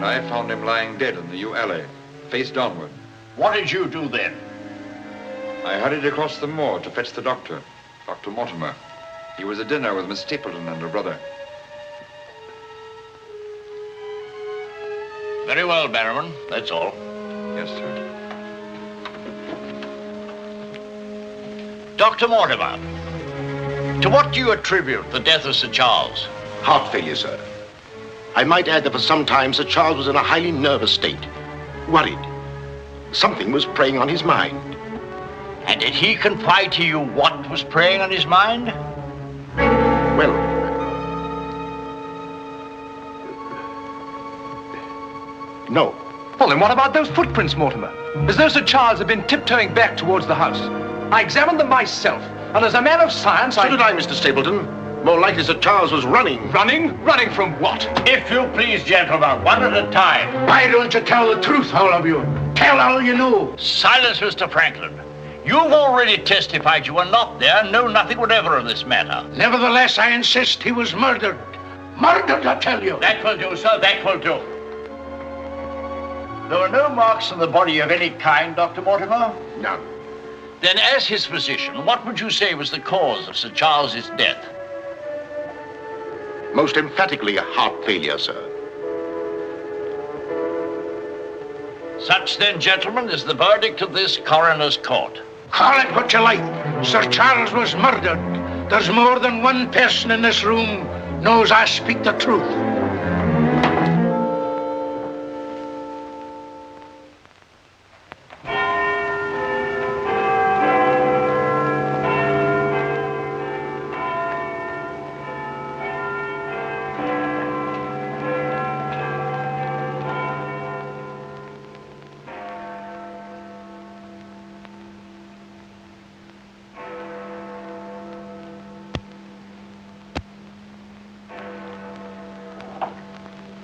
and I found him lying dead in the yew alley, face downward. What did you do then? I hurried across the moor to fetch the doctor, Dr. Mortimer. He was at dinner with Miss Stapleton and her brother. Very well, Barrowman. That's all. Yes, sir. Dr. Mortimer, to what do you attribute the death of Sir Charles? Heart failure, sir. I might add that for some time Sir Charles was in a highly nervous state. Worried. Something was preying on his mind. And did he confide to you what was preying on his mind? Well, no. Well, then what about those footprints, Mortimer? As though Sir Charles had been tiptoeing back towards the house. I examined them myself, and as a man of science, So did I, Mr. Stapleton. More likely Sir Charles was running. Running? Running from what? If you please, gentlemen, one at a time. Why don't you tell the truth, all of you? Tell all you know. Silence, Mr. Franklin. You've already testified you were not there and know nothing whatever of this matter. Nevertheless, I insist he was murdered. Murdered, I tell you. That will do, sir, that will do. There were no marks on the body of any kind, Dr. Mortimer? None. Then, as his physician, what would you say was the cause of Sir Charles's death? Most emphatically a heart failure, sir. Such then, gentlemen, is the verdict of this coroner's court. Call it what you like. Sir Charles was murdered. There's more than one person in this room knows I speak the truth.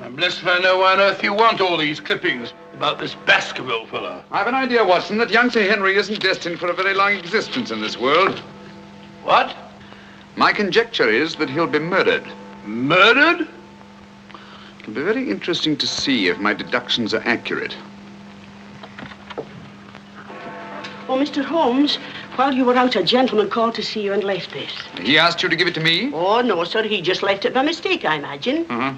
I'm blessed if I know why on earth you want all these clippings about this Baskerville fellow. I've an idea, Watson, that young Sir Henry isn't destined for a very long existence in this world. What? My conjecture is that he'll be murdered. Murdered? It'll be very interesting to see if my deductions are accurate. Oh, Mr. Holmes, while you were out, a gentleman called to see you and left this. He asked you to give it to me? Oh, no, sir. He just left it by mistake, I imagine. Uh-huh.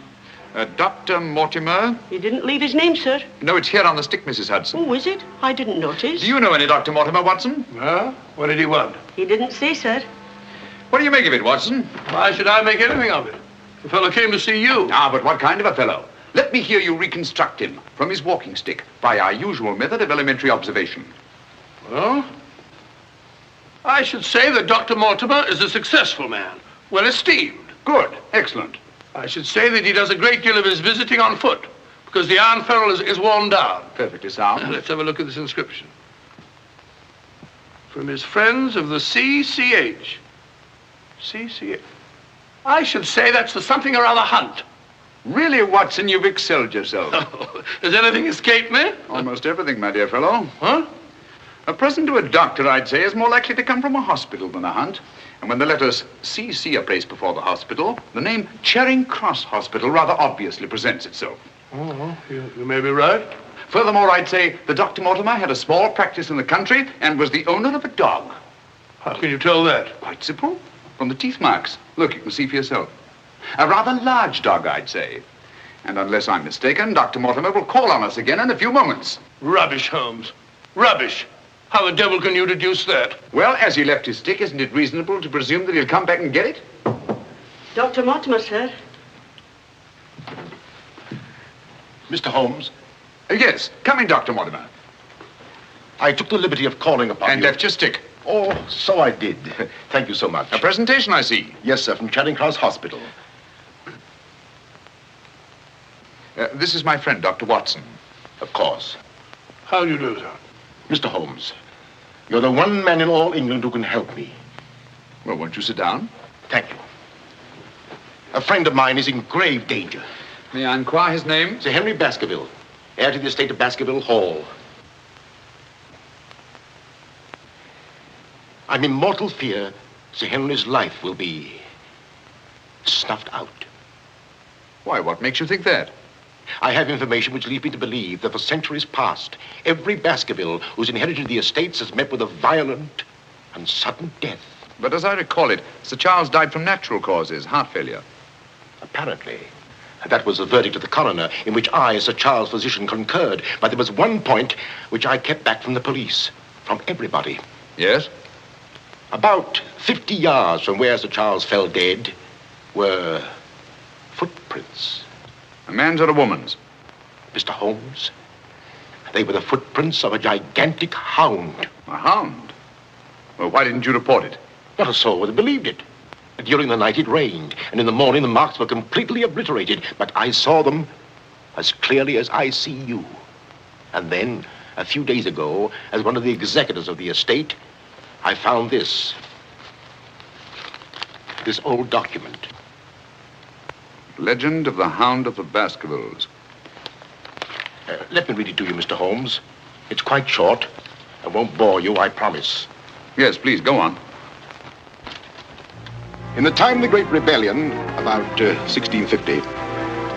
Dr. Mortimer? He didn't leave his name, sir. No, it's here on the stick, Mrs. Hudson. Oh, is it? I didn't notice. Do you know any Dr. Mortimer, Watson? Huh? What did he want? He didn't say, sir. What do you make of it, Watson? Why should I make anything of it? The fellow came to see you. Ah, but what kind of a fellow? Let me hear you reconstruct him from his walking stick by our usual method of elementary observation. Well, I should say that Dr. Mortimer is a successful man, well esteemed. Good. Excellent. I should say that he does a great deal of his visiting on foot, because the iron ferrule is worn down. Perfectly sound. Let's have a look at this inscription. From his friends of the CCH. CCH. I should say that's for something or other hunt. Really, Watson, you've excelled yourself. Has anything escaped me? Almost everything, my dear fellow. Huh? A present to a doctor, I'd say, is more likely to come from a hospital than a hunt. And when the letters CC are placed before the hospital, the name Charing Cross Hospital rather obviously presents itself. Oh, you may be right. Furthermore, I'd say that Dr. Mortimer had a small practice in the country and was the owner of a dog. How can you tell that? Quite simple. From the teeth marks. Look, you can see for yourself. A rather large dog, I'd say. And unless I'm mistaken, Dr. Mortimer will call on us again in a few moments. Rubbish, Holmes. Rubbish. How the devil can you deduce that? Well, as he left his stick, isn't it reasonable to presume that he'll come back and get it? Dr. Mortimer, sir. Mr. Holmes, Yes. Come in, Dr. Mortimer. I took the liberty of calling upon And you. left your stick. Oh, so I did. Thank you so much. A presentation, I see. Yes, sir, from Charing Cross Hospital. This is my friend, Dr. Watson. Of course. How do you do, sir? Mr. Holmes, you're the one man in all England who can help me. Well, won't you sit down? Thank you. A friend of mine is in grave danger. May I inquire his name? Sir Henry Baskerville, heir to the estate of Baskerville Hall. I'm in mortal fear Sir Henry's life will be snuffed out. Why, what makes you think that? I have information which leads me to believe that for centuries past, every Baskerville who's inherited the estates has met with a violent and sudden death. But as I recall it, Sir Charles died from natural causes, heart failure. Apparently. That was the verdict of the coroner, in which I, as Sir Charles' physician, concurred. But there was one point which I kept back from the police, from everybody. Yes? About 50 yards from where Sir Charles fell dead were footprints. A man's or a woman's? Mr. Holmes, they were the footprints of a gigantic hound. A hound? Well, why didn't you report it? Not a soul would have believed it. During the night it rained, and in the morning the marks were completely obliterated, but I saw them as clearly as I see you. And then, a few days ago, as one of the executors of the estate, I found this old document. Legend of the Hound of the Baskervilles. Let me read it to you, Mr. Holmes. It's quite short. I won't bore you, I promise. Yes, please, go on. In the time of the Great Rebellion, about 1650,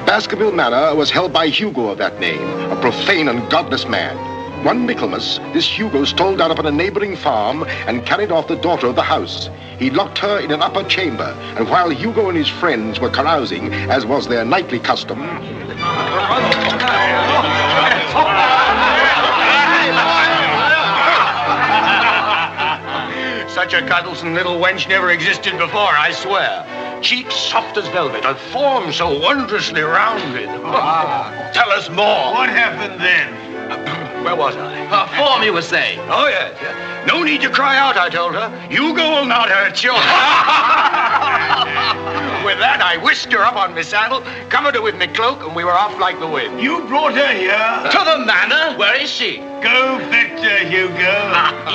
Baskerville Manor was held by Hugo of that name, a profane and godless man. One Michaelmas, this Hugo stole down upon a neighboring farm and carried off the daughter of the house. He locked her in an upper chamber, and while Hugo and his friends were carousing, as was their nightly custom, such a cuddlesome little wench never existed before, I swear. Cheeks soft as velvet, and form so wondrously rounded. Tell us more. What happened then? Where was I? Form, you were saying. Oh, yes. No need to cry out, I told her. Hugo will not hurt you. With that, I whisked her up on my saddle, covered her with my cloak, and we were off like the wind. You brought her here? To the manor? Where is she? Go fetch her, Hugo.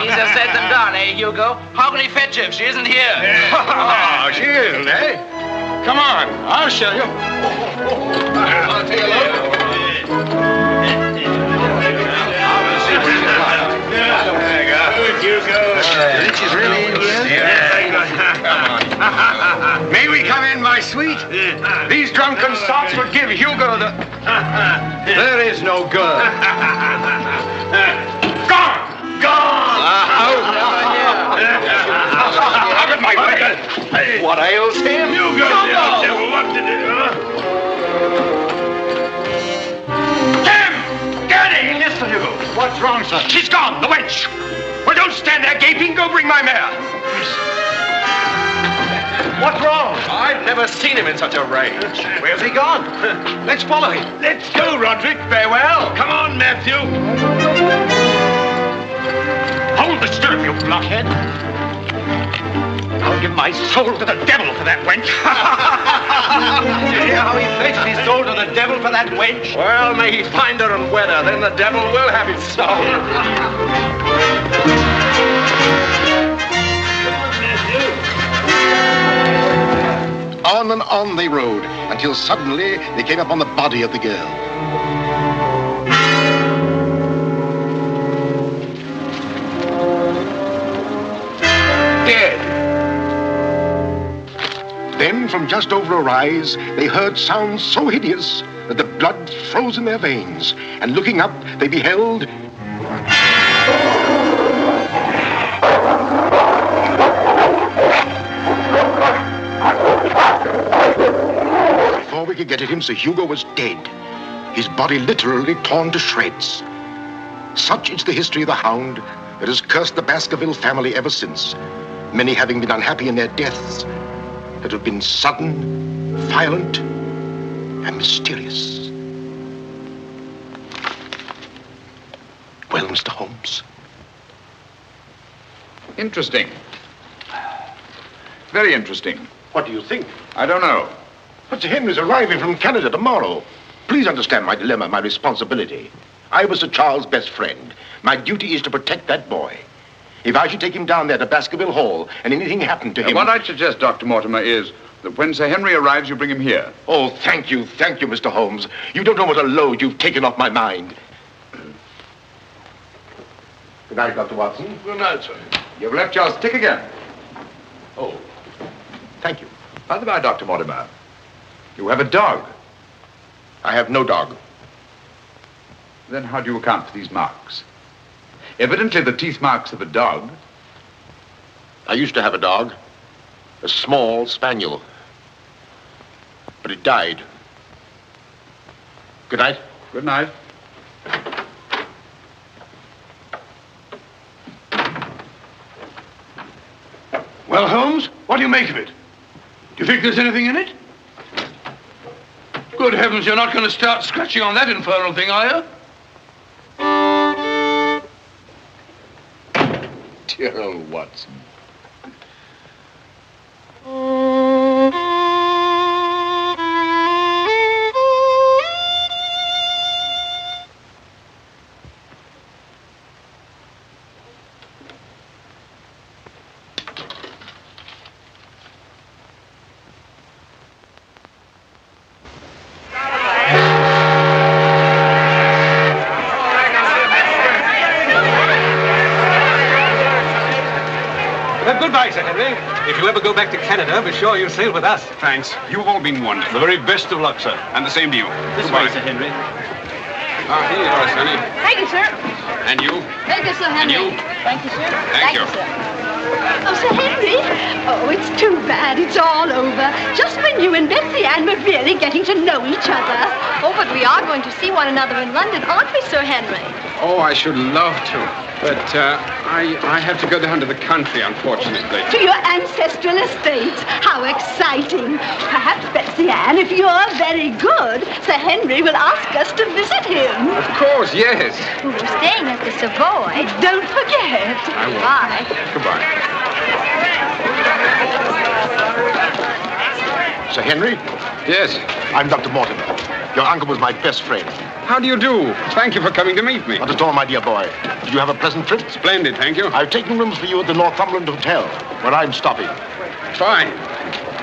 Easier said than done, eh, Hugo? How can he fetch her if she isn't here? Oh, she isn't, eh? Come on, I'll show you. I'll take a look. She's really in here? May we come in, my sweet? These drunken sots would give Hugo the... There is no girl. Gone! Gone! Out of my way! What ails him? Hugo! What to do, huh? Get in! Yes, Sir Hugo. What's wrong, sir? She's gone, the wench! Well, don't stand there gaping. Go bring my mare. What's wrong? I've never seen him in such a rage. Where's he gone? Let's follow him. Let's go, Roderick. Farewell. Come on, Matthew. Hold the stirrup, you blockhead. I'll give my soul to the devil for that wench. You hear how he fetched his soul to the devil for that wench? Well, may he find her and wed her, then the devil will have his soul. On and on they rode, until suddenly they came upon the body of the girl. Dead. Then, from just over a rise, they heard sounds so hideous that the blood froze in their veins. And looking up, they beheld... Before we could get at him, Sir Hugo was dead. His body literally torn to shreds. Such is the history of the Hound that has cursed the Baskerville family ever since, many having been unhappy in their deaths that have been sudden, violent, and mysterious. Well, Mr. Holmes? Interesting. Very interesting. What do you think? I don't know. But Sir Henry's arriving from Canada tomorrow. Please understand my dilemma, my responsibility. I was Sir Charles' best friend. My duty is to protect that boy. If I should take him down there to Baskerville Hall and anything happened to him... What I'd suggest, Dr. Mortimer, is that when Sir Henry arrives, you bring him here. Oh, thank you, Mr. Holmes. You don't know what a load you've taken off my mind. Good night, Dr. Watson. Good night, sir. You've left your stick again. Oh, thank you. By the by, Dr. Mortimer, you have a dog. I have no dog. Then how do you account for these marks? Evidently the teeth marks of a dog. I used to have a dog, a small spaniel, but it died. Good night. Good night. Well, Holmes, what do you make of it? Do you think there's anything in it? Good heavens, you're not going to start scratching on that infernal thing, are you? Dear old Watson. Goodbye, Sir Henry. If you ever go back to Canada, be sure you sail with us. Thanks. You've all been wonderful. The very best of luck, sir. And the same to you. This way, Sir Henry. Ah, here you are, Sonny. Thank you, sir. And you? Thank you, Sir Henry. And you? Thank you, sir. Thank you. sir. Oh, Sir Henry. Oh, it's too bad. It's all over. Just when you and Betsy Ann were really getting to know each other. Oh, but we are going to see one another in London, aren't we, Sir Henry? Oh, I should love to. But I have to go down to the country, unfortunately. To your ancestral estates. How exciting. Perhaps, Betsy Ann, if you're very good, Sir Henry will ask us to visit him. Of course, yes. We're staying at the Savoy. Don't forget. I will. Bye. Goodbye. Sir Henry? Yes? I'm Dr. Mortimer. Your uncle was my best friend. How do you do? Thank you for coming to meet me. Not at all, my dear boy. Did you have a pleasant trip? Splendid, thank you. I've taken rooms for you at the Northumberland Hotel, where I'm stopping. Fine.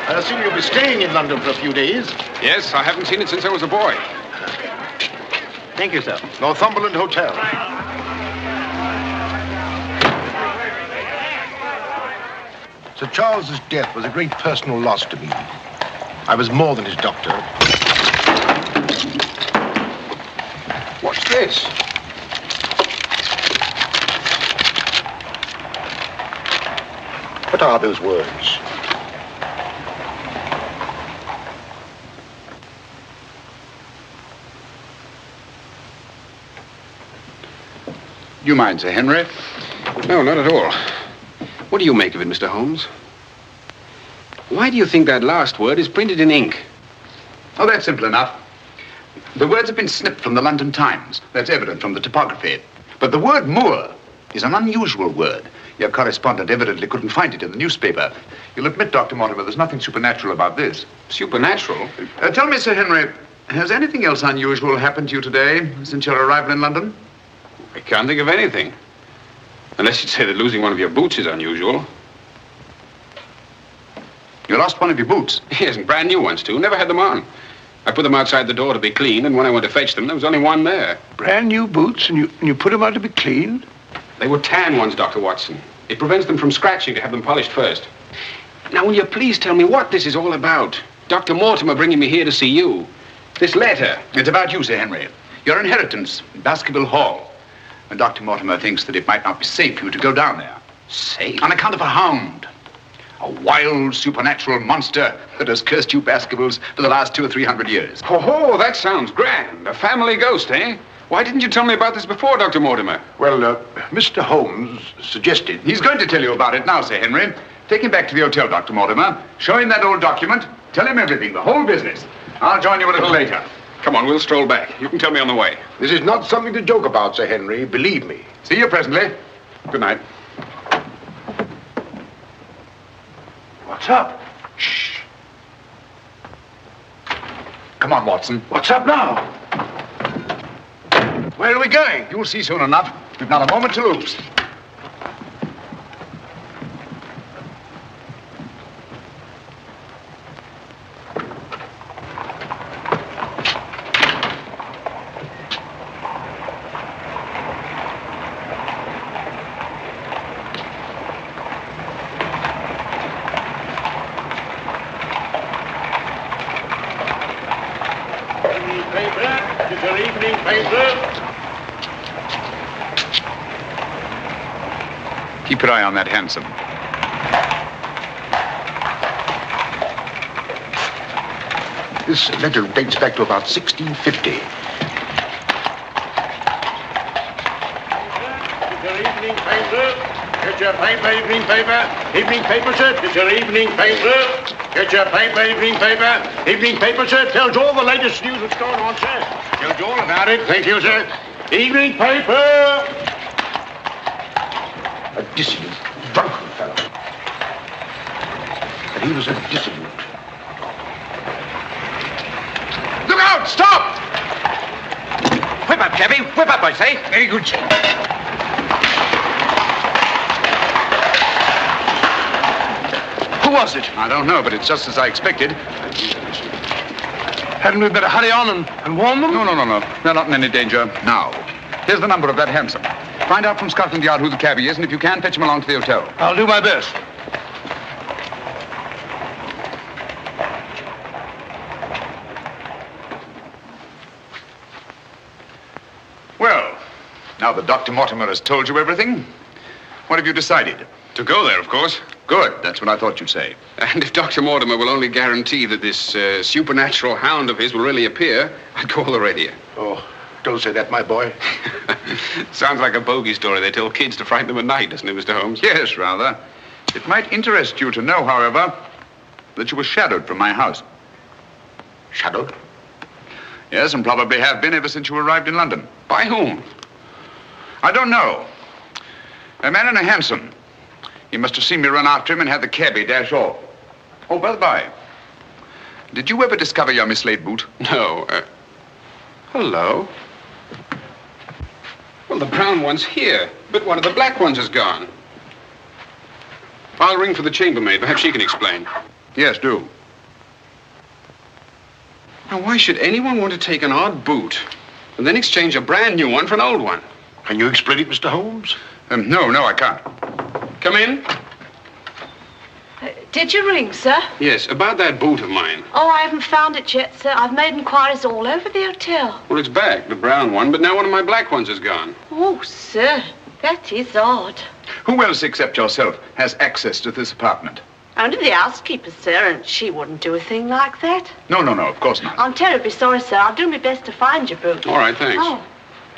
I assume you'll be staying in London for a few days. Yes, I haven't seen it since I was a boy. Thank you, sir. Northumberland Hotel. Sir Charles's death was a great personal loss to me. I was more than his doctor. What's this? What are those words? Do you mind, Sir Henry? No, not at all. What do you make of it, Mr. Holmes? Why do you think that last word is printed in ink? Oh, that's simple enough. The words have been snipped from the London Times. That's evident from the typography. But the word moor is an unusual word. Your correspondent evidently couldn't find it in the newspaper. You'll admit, Dr. Mortimer, there's nothing supernatural about this. Supernatural? Tell me, Sir Henry, has anything else unusual happened to you today since your arrival in London? I can't think of anything. Unless you'd say that losing one of your boots is unusual. You lost one of your boots? Yes, and brand new ones, too. Never had them on. I put them outside the door to be cleaned, and when I went to fetch them, there was only one there. Brand new boots, and you put them on to be cleaned? They were tan ones, Dr. Watson. It prevents them from scratching to have them polished first. Now, will you please tell me what this is all about? Dr. Mortimer bringing me here to see you. This letter. It's about you, Sir Henry. Your inheritance in Baskerville Hall. And Dr. Mortimer thinks that it might not be safe for you to go down there. Safe? On account of a hound. A wild, supernatural monster that has cursed you Baskervilles for the last 200 or 300 years. Oh, that sounds grand. A family ghost, eh? Why didn't you tell me about this before, Dr. Mortimer? Well, Mr. Holmes suggested... He's going to tell you about it now, Sir Henry. Take him back to the hotel, Dr. Mortimer. Show him that old document. Tell him everything, the whole business. I'll join you a little later. Come on, we'll stroll back. You can tell me on the way. This is not something to joke about, Sir Henry. Believe me. See you presently. Good night. What's up? Shh. Come on, Watson. What's up now? Where are we going? You'll see soon enough. We've not a moment to lose. Good evening, paper. keep your eye on that hansom. This letter dates back to about 1650. Evening paper. Get your paper, evening paper. Evening paper, sir. Get your evening paper. Get your paper, evening paper. Evening paper, sir. Tells all the latest news that's going on, sir. Tells you all about it. Thank you, sir. Evening paper. A dissolute, drunken fellow. And he was a dissolute. Look out! Stop! Whip up, Chevy. Whip up, I say. Very good, sir. Who was it? I don't know, but it's just as I expected. Hadn't we better hurry on and warn them? No. They're not in any danger now. Here's the number of that hansom. Find out from Scotland Yard who the cabbie is, and if you can, fetch him along to the hotel. I'll do my best. Well, now that Dr. Mortimer has told you everything, what have you decided? To go there, of course. Good. That's what I thought you'd say. And if Dr. Mortimer will only guarantee that this supernatural hound of his will really appear, I'd call the radio. Oh, don't say that, my boy. Sounds like a bogey story they tell kids to frighten them at night, doesn't it, Mr. Holmes? Yes, rather. It might interest you to know, however, that you were shadowed from my house. Shadowed? Yes, and probably have been ever since you arrived in London. By whom? I don't know. A man in a hansom. He must have seen me run after him and had the cabbie dash off. Oh, by the by, did you ever discover your mislaid boot? No. Hello? Well, the brown one's here, but one of the black ones is gone. I'll ring for the chambermaid. Perhaps she can explain. Yes, do. Now, why should anyone want to take an odd boot and then exchange a brand new one for an old one? Can you explain it, Mr. Holmes? No, I can't. Come in. Did you ring, sir? Yes, about that boot of mine. Oh, I haven't found it yet, sir. I've made inquiries all over the hotel. Well, it's back, the brown one, but now one of my black ones is gone. Oh, sir, that is odd. Who else except yourself has access to this apartment? Only the housekeeper, sir, and she wouldn't do a thing like that. No, of course not. I'm terribly sorry, sir. I'll do my best to find your boot. All right, thanks. Oh.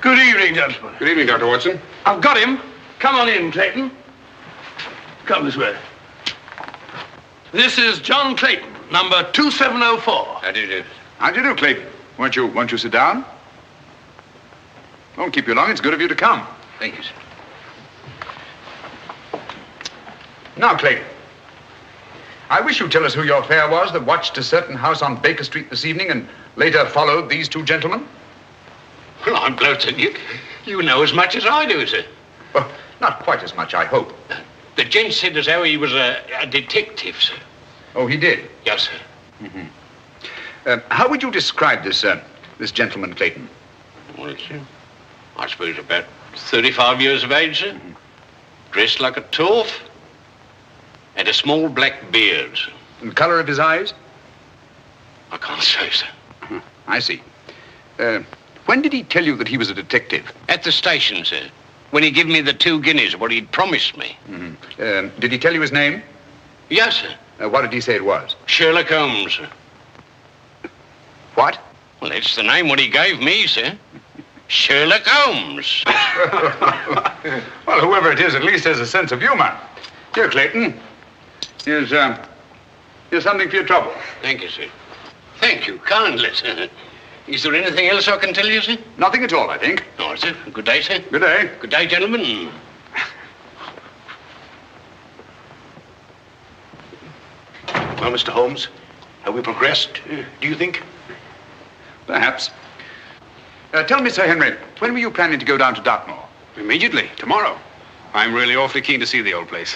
Good evening, gentlemen. Good evening, Dr. Watson. I've got him. Come on in, Clayton. Come this way. This is John Clayton, number 2704. How do you do? How do you do, Clayton? Won't you sit down? Won't keep you long. It's good of you to come. Thank you, sir. Now, Clayton, I wish you'd tell us who your fare was that watched a certain house on Baker Street this evening and later followed these two gentlemen. Well, I'm glad that you know as much as I do, sir. Well, not quite as much, I hope. The gent said as how he was a detective, sir. Oh, he did? Yes, sir. Mm-hmm. How would you describe this gentleman, Clayton? Well, sir, I suppose about 35 years of age, sir. Mm-hmm. Dressed like a toff. Had a small black beard, sir. And the color of his eyes? I can't say, sir. Uh-huh. I see. When did he tell you that he was a detective? At the station, sir. When he gave me the 2 guineas, what he'd promised me. Mm-hmm. Did he tell you his name? Yes, sir. What did he say it was? Sherlock Holmes, sir. What? Well, that's the name what he gave me, sir. Sherlock Holmes. Well, whoever it is at least has a sense of humor. Here, Clayton. Here's something for your trouble. Thank you, sir. Thank you kindly, sir. Is there anything else I can tell you, sir? Nothing at all, I think. All right, sir. Good day, sir. Good day. Good day, gentlemen. Well, Mr. Holmes, have we progressed, do you think? Perhaps. Tell me, Sir Henry, when were you planning to go down to Dartmoor? Immediately, tomorrow. I'm really awfully keen to see the old place.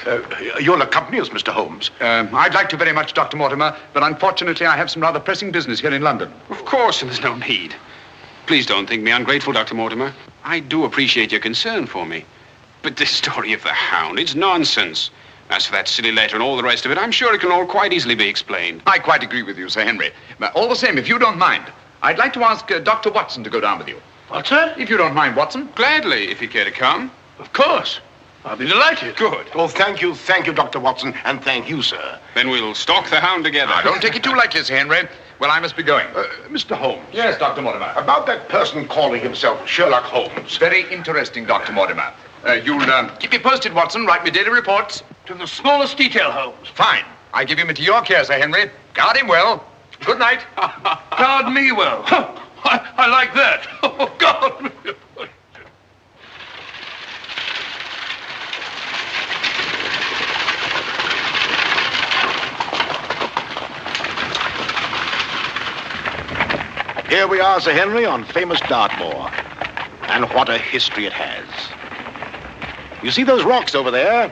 You'll accompany us, Mr. Holmes. I'd like to very much, Dr. Mortimer, but unfortunately I have some rather pressing business here in London. Of course, and there's no need. Please don't think me ungrateful, Dr. Mortimer. I do appreciate your concern for me. But this story of the Hound, it's nonsense. As for that silly letter and all the rest of it, I'm sure it can all quite easily be explained. I quite agree with you, Sir Henry. But all the same, if you don't mind, I'd like to ask Dr. Watson to go down with you. What, sir? If you don't mind, Watson. Gladly, if you care to come. Of course. I'll be delighted. Good. Oh, thank you, Dr. Watson, and thank you, sir. Then we'll stalk the Hound together. Now, don't take it too lightly, Sir Henry. Well, I must be going. Mr. Holmes. Yes, Dr. Mortimer. About that person calling himself Sherlock Holmes. Very interesting, Dr. Mortimer. You'll keep me posted, Watson. Write me daily reports. To the smallest detail, Holmes. Fine. I give him into your care, Sir Henry. Guard him well. Good night. Guard me well. I like that. Oh, guard me. Here we are, Sir Henry, on famous Dartmoor. And what a history it has. You see those rocks over there?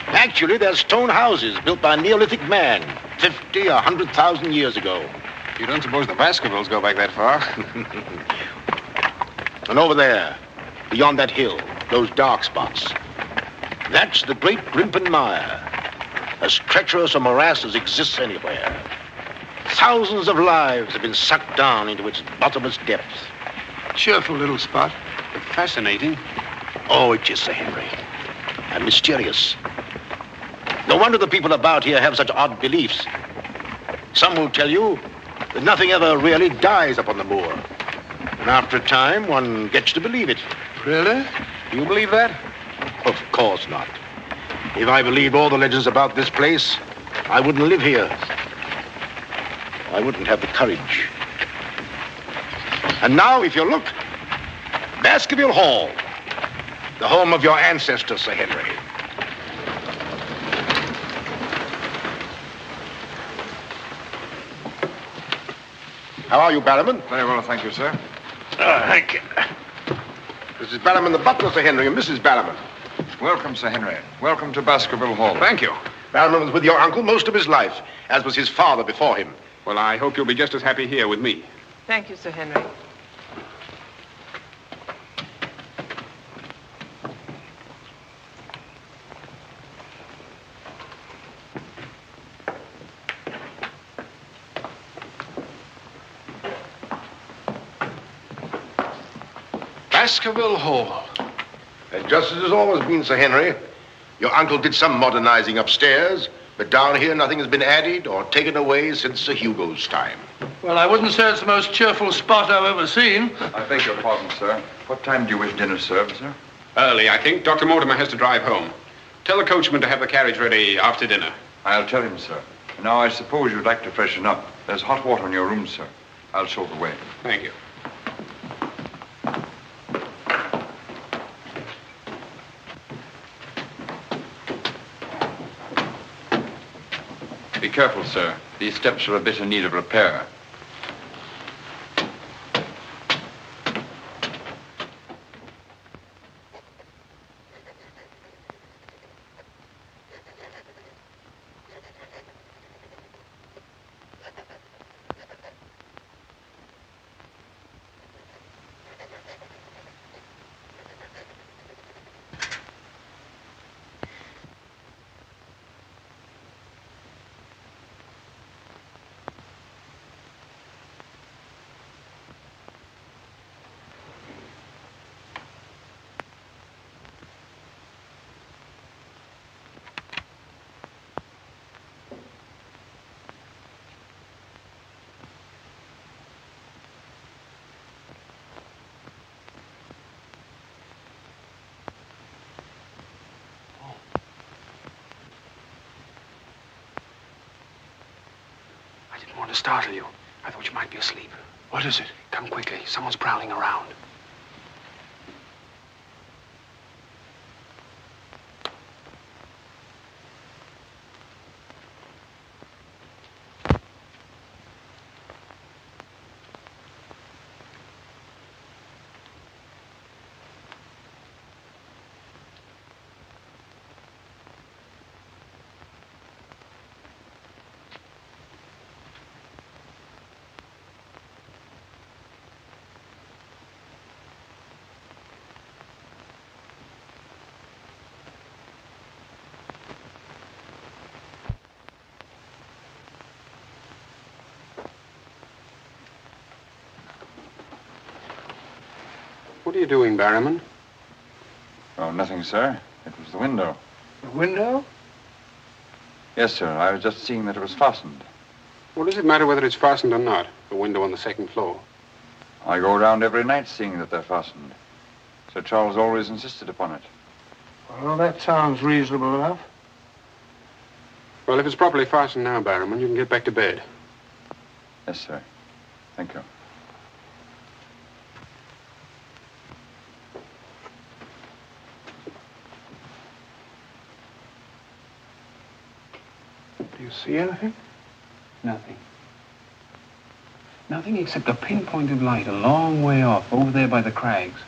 Actually, they're stone houses built by a Neolithic man 50 or 100,000 years ago. You don't suppose the Baskervilles go back that far? And over there, beyond that hill, those dark spots, that's the great Grimpen Mire, as treacherous a morass as exists anywhere. Thousands of lives have been sucked down into its bottomless depths. Cheerful little spot. Fascinating. Oh, it is, Sir Henry. And mysterious. No wonder the people about here have such odd beliefs. Some will tell you that nothing ever really dies upon the moor. And after a time, one gets to believe it. Really? Do you believe that? Of course not. If I believed all the legends about this place, I wouldn't live here. I wouldn't have the courage. And now, if you look, Baskerville Hall, the home of your ancestors, Sir Henry. How are you, Barrowman? Very well, thank you, sir. Thank you. This is Barrowman the butler, Sir Henry, and Mrs. Barrowman. Welcome, Sir Henry. Welcome to Baskerville Hall. Thank you. Barrowman was with your uncle most of his life, as was his father before him. Well, I hope you'll be just as happy here with me. Thank you, Sir Henry. Baskerville Hall. And just as it's always been, Sir Henry, your uncle did some modernizing upstairs, but down here nothing has been added or taken away since Sir Hugo's time. Well, I wouldn't say it's the most cheerful spot I've ever seen. I beg your pardon, sir. What time do you wish dinner served, sir? Early, I think. Dr. Mortimer has to drive home. Tell the coachman to have the carriage ready after dinner. I'll tell him, sir. Now, I suppose you'd like to freshen up. There's hot water in your room, sir. I'll show the way. Thank you. Be careful, sir. These steps are a bit in need of repair. I didn't want to startle you. I thought you might be asleep. What is it? Come quickly. Someone's prowling around. What are you doing, Barrowman? Oh, nothing, sir. It was the window. The window? Yes, sir. I was just seeing that it was fastened. What does it matter whether it's fastened or not? The window on the second floor. I go around every night seeing that they're fastened. Sir Charles always insisted upon it. Well, that sounds reasonable enough. Well, if it's properly fastened now, Barrowman, you can get back to bed. Yes, sir. Thank you. Do you see anything? Nothing. Nothing except a pinpoint of light a long way off, over there by the crags.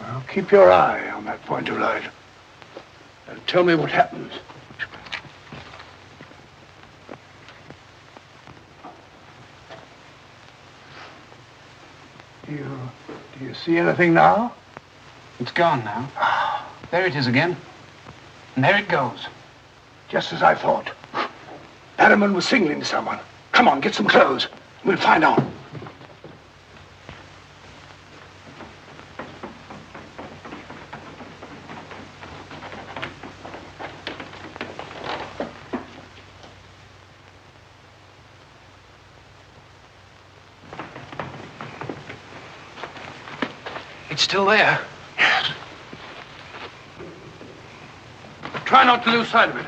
Well, keep your eye on that point of light. And tell me what happens. Do you see anything now? It's gone now. There it is again. And there it goes. Just as I thought. Barrowman was signaling to someone. Come on, get some clothes. We'll find out. It's still there. Yes. Try not to lose sight of it.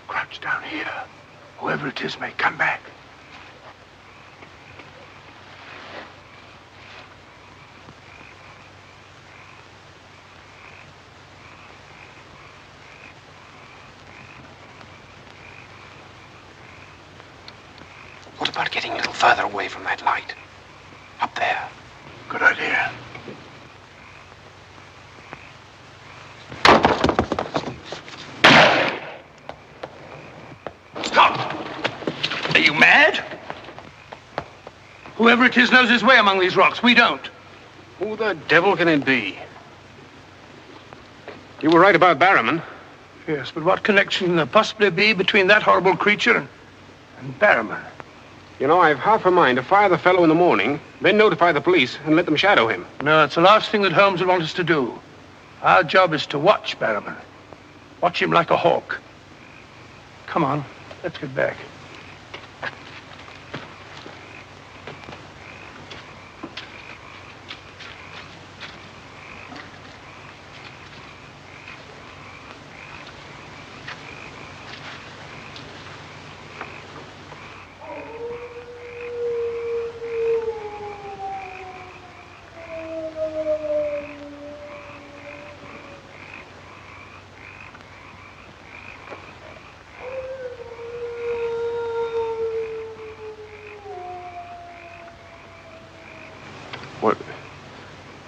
Crouch down here. Whoever it is may come back. What about getting a little further away from that light? Up there. Good idea. Are you mad? Whoever it is knows his way among these rocks. We don't. Who the devil can it be? You were right about Barrowman. Yes, but what connection can there possibly be between that horrible creature and Barrowman? You know, I've half a mind to fire the fellow in the morning, then notify the police and let them shadow him. No, it's the last thing that Holmes would want us to do. Our job is to watch Barrowman. Watch him like a hawk. Come on, let's get back.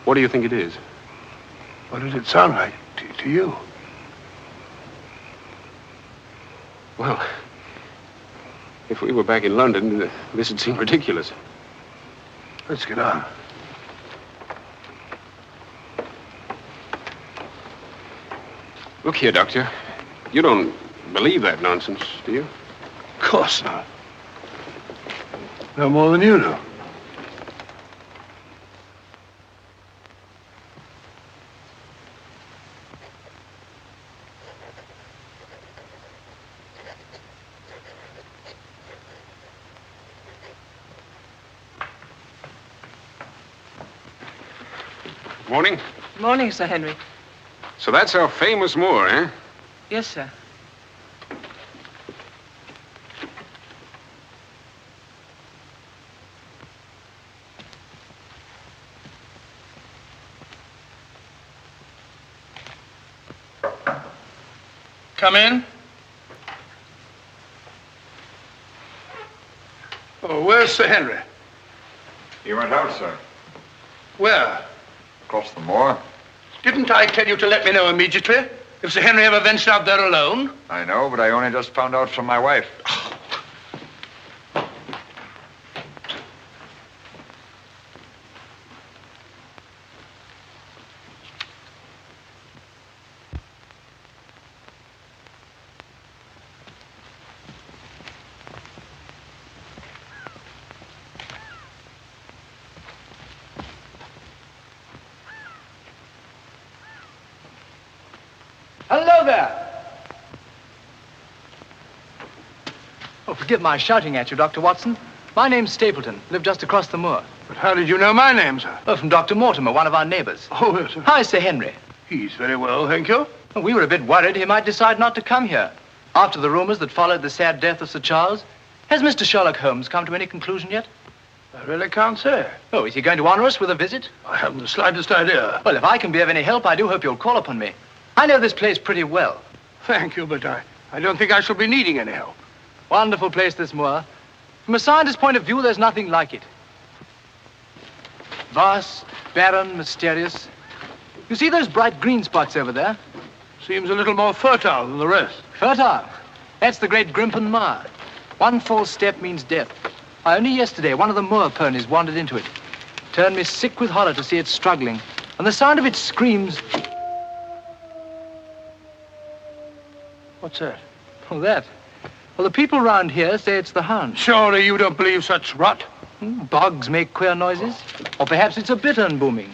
What do you think it is? What does it sound like to you? Well, if we were back in London, this would seem ridiculous. Let's get on. Look here, Doctor. You don't believe that nonsense, do you? Of course not. No more than you do. Morning. Morning, Sir Henry. So that's our famous Moor, eh? Yes, sir. Come in. Oh, where's Sir Henry? He went out, sir. Where? Across the moor. Didn't I tell you to let me know immediately if Sir Henry ever ventured out there alone? I know, but I only just found out from my wife. Hello there. Oh, forgive my shouting at you, Dr. Watson. My name's Stapleton. Live just across the moor. But how did you know my name, sir? Oh, from Dr. Mortimer, one of our neighbors. Oh, yes, sir. Hi, Sir Henry. He's very well, thank you. Well, we were a bit worried he might decide not to come here. After the rumors that followed the sad death of Sir Charles, has Mr. Sherlock Holmes come to any conclusion yet? I really can't say. Oh, is he going to honor us with a visit? I haven't the slightest idea. Well, if I can be of any help, I do hope you'll call upon me. I know this place pretty well. Thank you, but I don't think I shall be needing any help. Wonderful place, this moor. From a scientist's point of view, there's nothing like it. Vast, barren, mysterious. You see those bright green spots over there? Seems a little more fertile than the rest. Fertile? That's the great Grimpen Mire. One false step means death. Only yesterday, one of the moor ponies wandered into it. Turned me sick with horror to see it struggling. And the sound of its screams... What's that? Oh, that? Well, the people round here say it's the Hound. Surely you don't believe such rot? Bogs make queer noises. Or perhaps it's a bittern booming.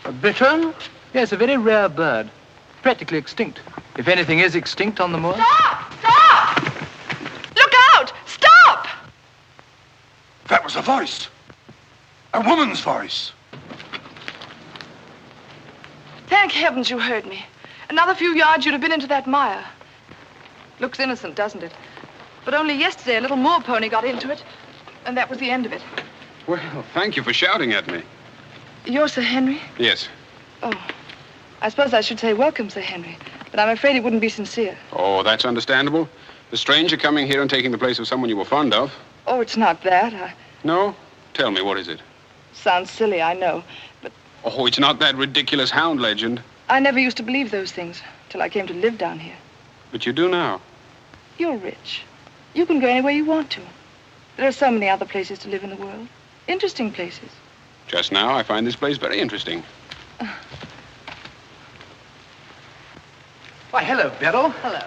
A bittern? Yes, a very rare bird. Practically extinct. If anything is extinct on the moor. Stop! Stop! Look out! Stop! That was a voice. A woman's voice. Thank heavens you heard me. Another few yards, you'd have been into that mire. Looks innocent, doesn't it? But only yesterday, a little moor pony got into it, and that was the end of it. Well, thank you for shouting at me. You're Sir Henry? Yes. Oh, I suppose I should say welcome, Sir Henry, but I'm afraid it wouldn't be sincere. Oh, that's understandable. The stranger coming here and taking the place of someone you were fond of. Oh, it's not that. No? Tell me, what is it? Sounds silly, I know, but Oh, it's not that ridiculous Hound legend. I never used to believe those things till I came to live down here. But you do now. You're rich. You can go anywhere you want to. There are so many other places to live in the world. Interesting places. Just now, I find this place very interesting. Why, hello, Beryl. Hello.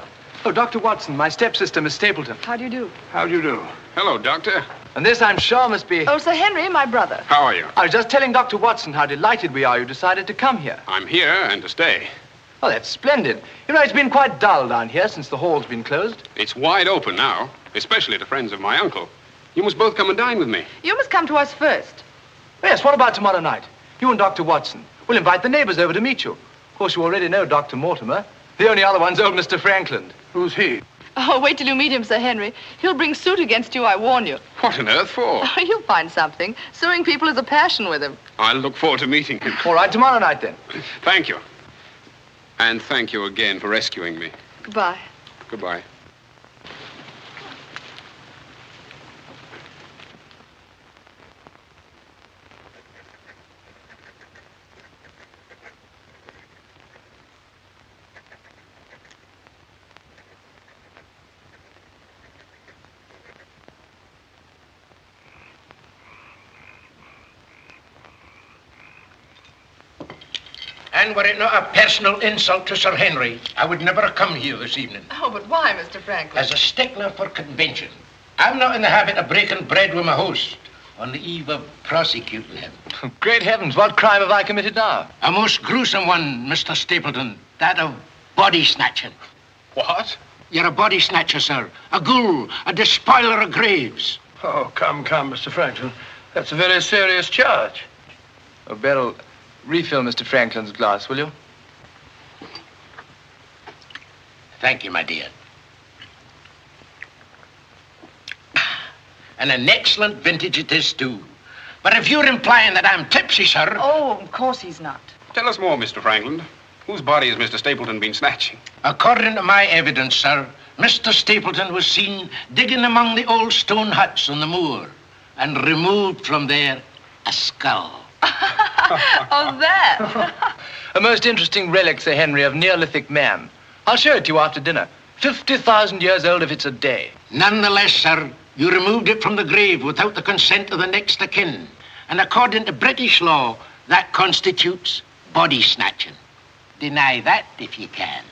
Oh, Dr. Watson, my stepsister, Miss Stapleton. How do you do? How do you do? Hello, Doctor. And this, I'm sure, must be... Oh, Sir Henry, my brother. How are you? I was just telling Dr. Watson how delighted we are you decided to come here. I'm here and to stay. Oh, that's splendid. You know, it's been quite dull down here since the hall's been closed. It's wide open now, especially to friends of my uncle. You must both come and dine with me. You must come to us first. Yes, what about tomorrow night? You and Dr. Watson. We'll invite the neighbors over to meet you. Of course, you already know Dr. Mortimer. The only other one's old Mr. Franklin. Who's he? Oh, wait till you meet him, Sir Henry. He'll bring suit against you, I warn you. What on earth for? Oh, you'll find something. Suing people is a passion with him. I'll look forward to meeting him. All right, tomorrow night, then. Thank you. And thank you again for rescuing me. Goodbye. Goodbye. And were it not a personal insult to Sir Henry, I would never have come here this evening. Oh, but why, Mr. Franklin? As a stickler for convention, I'm not in the habit of breaking bread with my host on the eve of prosecuting him. Great heavens, what crime have I committed now? A most gruesome one, Mr. Stapleton. That of body snatching. What? You're a body snatcher, sir. A ghoul, a despoiler of graves. Oh, come, Mr. Franklin. That's a very serious charge. Oh, Beryl, Refill Mr. Franklin's glass, will you? Thank you, my dear. And an excellent vintage it is, too. But if you're implying that I'm tipsy, sir... Oh, of course he's not. Tell us more, Mr. Franklin. Whose body has Mr. Stapleton been snatching? According to my evidence, sir, Mr. Stapleton was seen digging among the old stone huts on the moor and removed from there a skull. Oh, that. A most interesting relic, Sir Henry, of Neolithic man. I'll show it to you after dinner. 50,000 years old if it's a day. Nonetheless, sir, you removed it from the grave without the consent of the next of kin. And according to British law, that constitutes body snatching. Deny that if you can.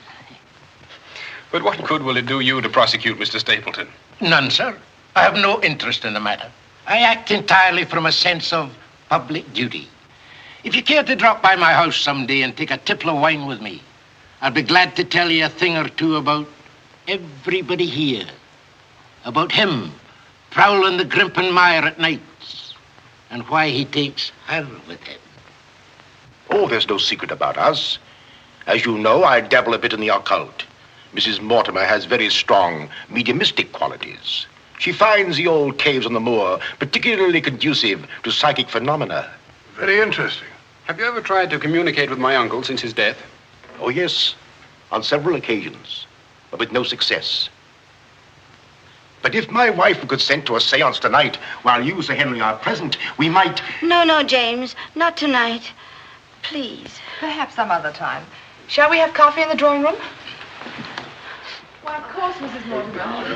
But what good will it do you to prosecute Mr. Stapleton? None, sir. I have no interest in the matter. I act entirely from a sense of public duty. If you care to drop by my house someday and take a tipple of wine with me, I'll be glad to tell you a thing or two about everybody here. About him prowling the Grimpen Mire at nights and why he takes her with him. Oh, there's no secret about us. As you know, I dabble a bit in the occult. Mrs. Mortimer has very strong mediumistic qualities. She finds the old caves on the moor particularly conducive to psychic phenomena. Very interesting. Have you ever tried to communicate with my uncle since his death? Oh, yes, on several occasions, but with no success. But if my wife would consent to a seance tonight, while you, Sir Henry, are present, we might... No, James, not tonight. Please. Perhaps some other time. Shall we have coffee in the drawing room? Why, of course, Mrs. Mortimer. I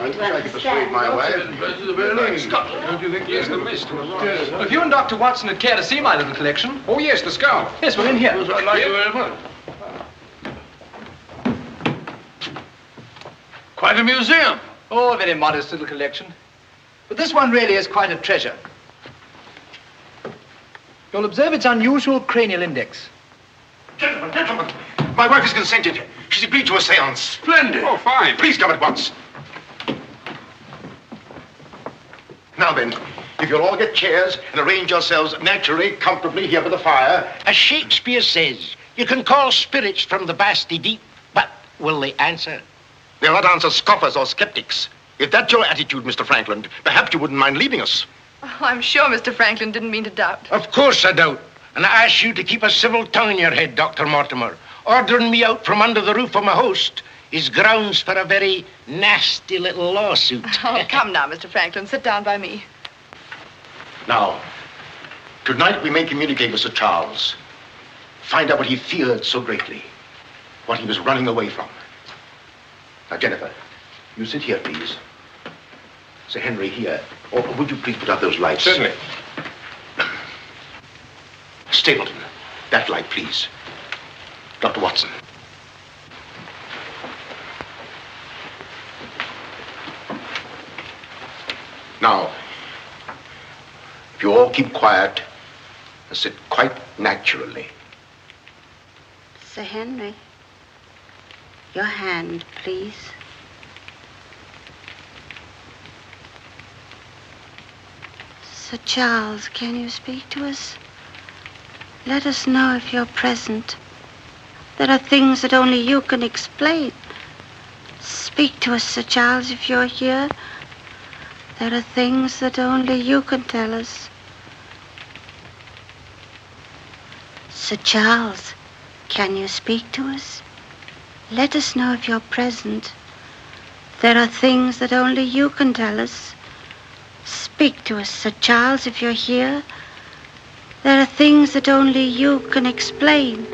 wish I could persuade my wife. Don't you think? Yes, the mist. Well, if you and Dr. Watson would care to see my little collection. Oh, yes, the skull. Yes, we're in here. I'd like you very much. Quite a museum. Oh, a very modest little collection. But this one really is quite a treasure. You'll observe its unusual cranial index. Gentlemen, my wife has consented. She's agreed to a seance. Splendid. Oh, fine. Please come at once. Now then, if you'll all get chairs and arrange yourselves naturally, comfortably here by the fire. As Shakespeare says, you can call spirits from the vasty deep, but will they answer? They'll not answer scoffers or skeptics. If that's your attitude, Mr. Franklin, perhaps you wouldn't mind leaving us. Oh, I'm sure Mr. Franklin didn't mean to doubt. Of course I doubt. And I ask you to keep a civil tongue in your head, Dr. Mortimer. Ordering me out from under the roof of my host is grounds for a very nasty little lawsuit. Oh, come now, Mr. Franklin. Sit down by me. Now, tonight we may communicate with Sir Charles. Find out what he feared so greatly. What he was running away from. Now, Jennifer, you sit here, please. Sir Henry, here. Or would you please put out those lights? Certainly. Stapleton, that light, please. Dr. Watson. Now, if you all keep quiet and sit quite naturally. Sir Henry, your hand, please. Sir Charles, can you speak to us? Let us know if you're present. There are things that only you can explain. Speak to us, Sir Charles, if you're here. There are things that only you can tell us. Sir Charles, can you speak to us? Let us know if you're present. There are things that only you can tell us. Speak to us, Sir Charles, if you're here. There are things that only you can explain.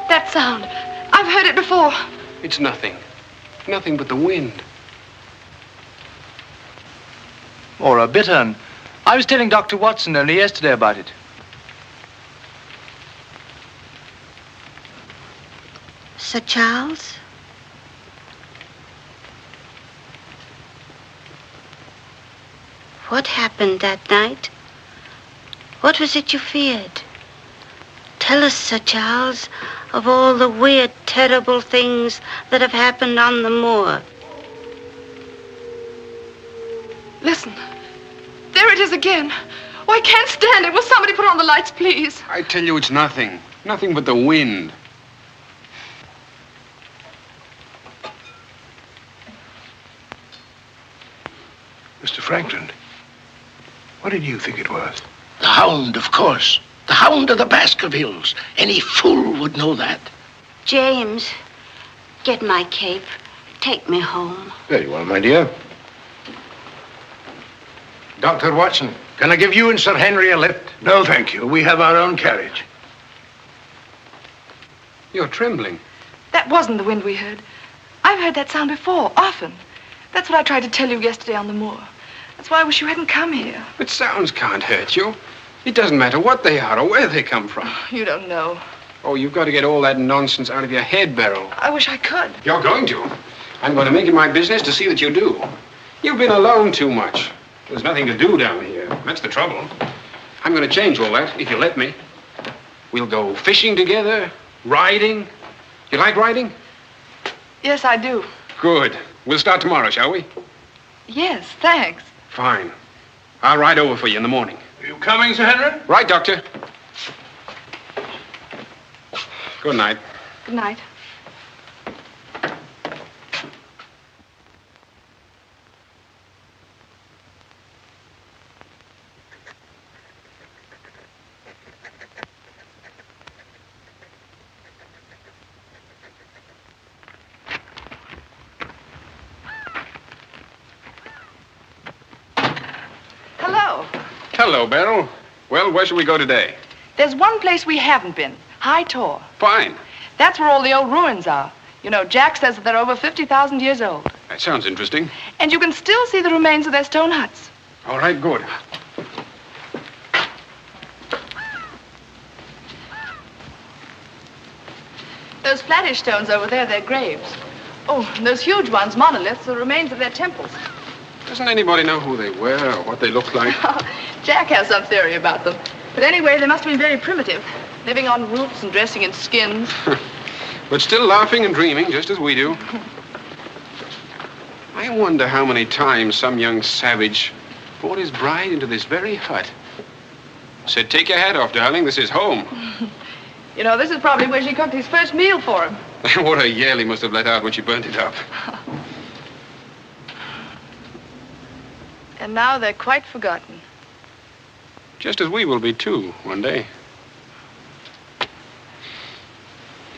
That sound. I've heard it before. It's nothing. Nothing but the wind. Or a bittern. I was telling Dr. Watson only yesterday about it. Sir Charles? What happened that night? What was it you feared? Tell us, Sir Charles, of all the weird, terrible things that have happened on the moor. Listen. There it is again. Oh, I can't stand it. Will somebody put on the lights, please? I tell you, it's nothing. Nothing but the wind. Mr. Franklin, what did you think it was? The Hound, of course. The Hound of the Baskervilles. Any fool would know that. James, get my cape. Take me home. Very well, my dear. Dr. Watson, can I give you and Sir Henry a lift? No, thank you. We have our own carriage. You're trembling. That wasn't the wind we heard. I've heard that sound before, often. That's what I tried to tell you yesterday on the moor. That's why I wish you hadn't come here. But sounds can't hurt you. It doesn't matter what they are or where they come from. You don't know. Oh, you've got to get all that nonsense out of your head, Beryl. I wish I could. You're going to. I'm going to make it my business to see that you do. You've been alone too much. There's nothing to do down here. That's the trouble. I'm going to change all that, if you let me. We'll go fishing together, riding. You like riding? Yes, I do. Good. We'll start tomorrow, shall we? Yes, thanks. Fine. I'll ride over for you in the morning. Are you coming, Sir Henry? Right, Doctor. Good night. Good night. Hello. Hello, Beryl. Well, where shall we go today? There's one place we haven't been. High Tor. Fine. That's where all the old ruins are. You know, Jack says that they're over 50,000 years old. That sounds interesting. And you can still see the remains of their stone huts. All right, good. Those flattish stones over there, they're graves. Oh, and those huge ones, monoliths, are remains of their temples. Doesn't anybody know who they were or what they looked like? Jack has some theory about them. But anyway, they must have been very primitive, living on roots and dressing in skins. But still laughing and dreaming, just as we do. I wonder how many times some young savage brought his bride into this very hut. Said, take your hat off, darling, this is home. You know, this is probably where she cooked his first meal for him. What a yell he must have let out when she burnt it up. And now they're quite forgotten. Just as we will be, too, one day.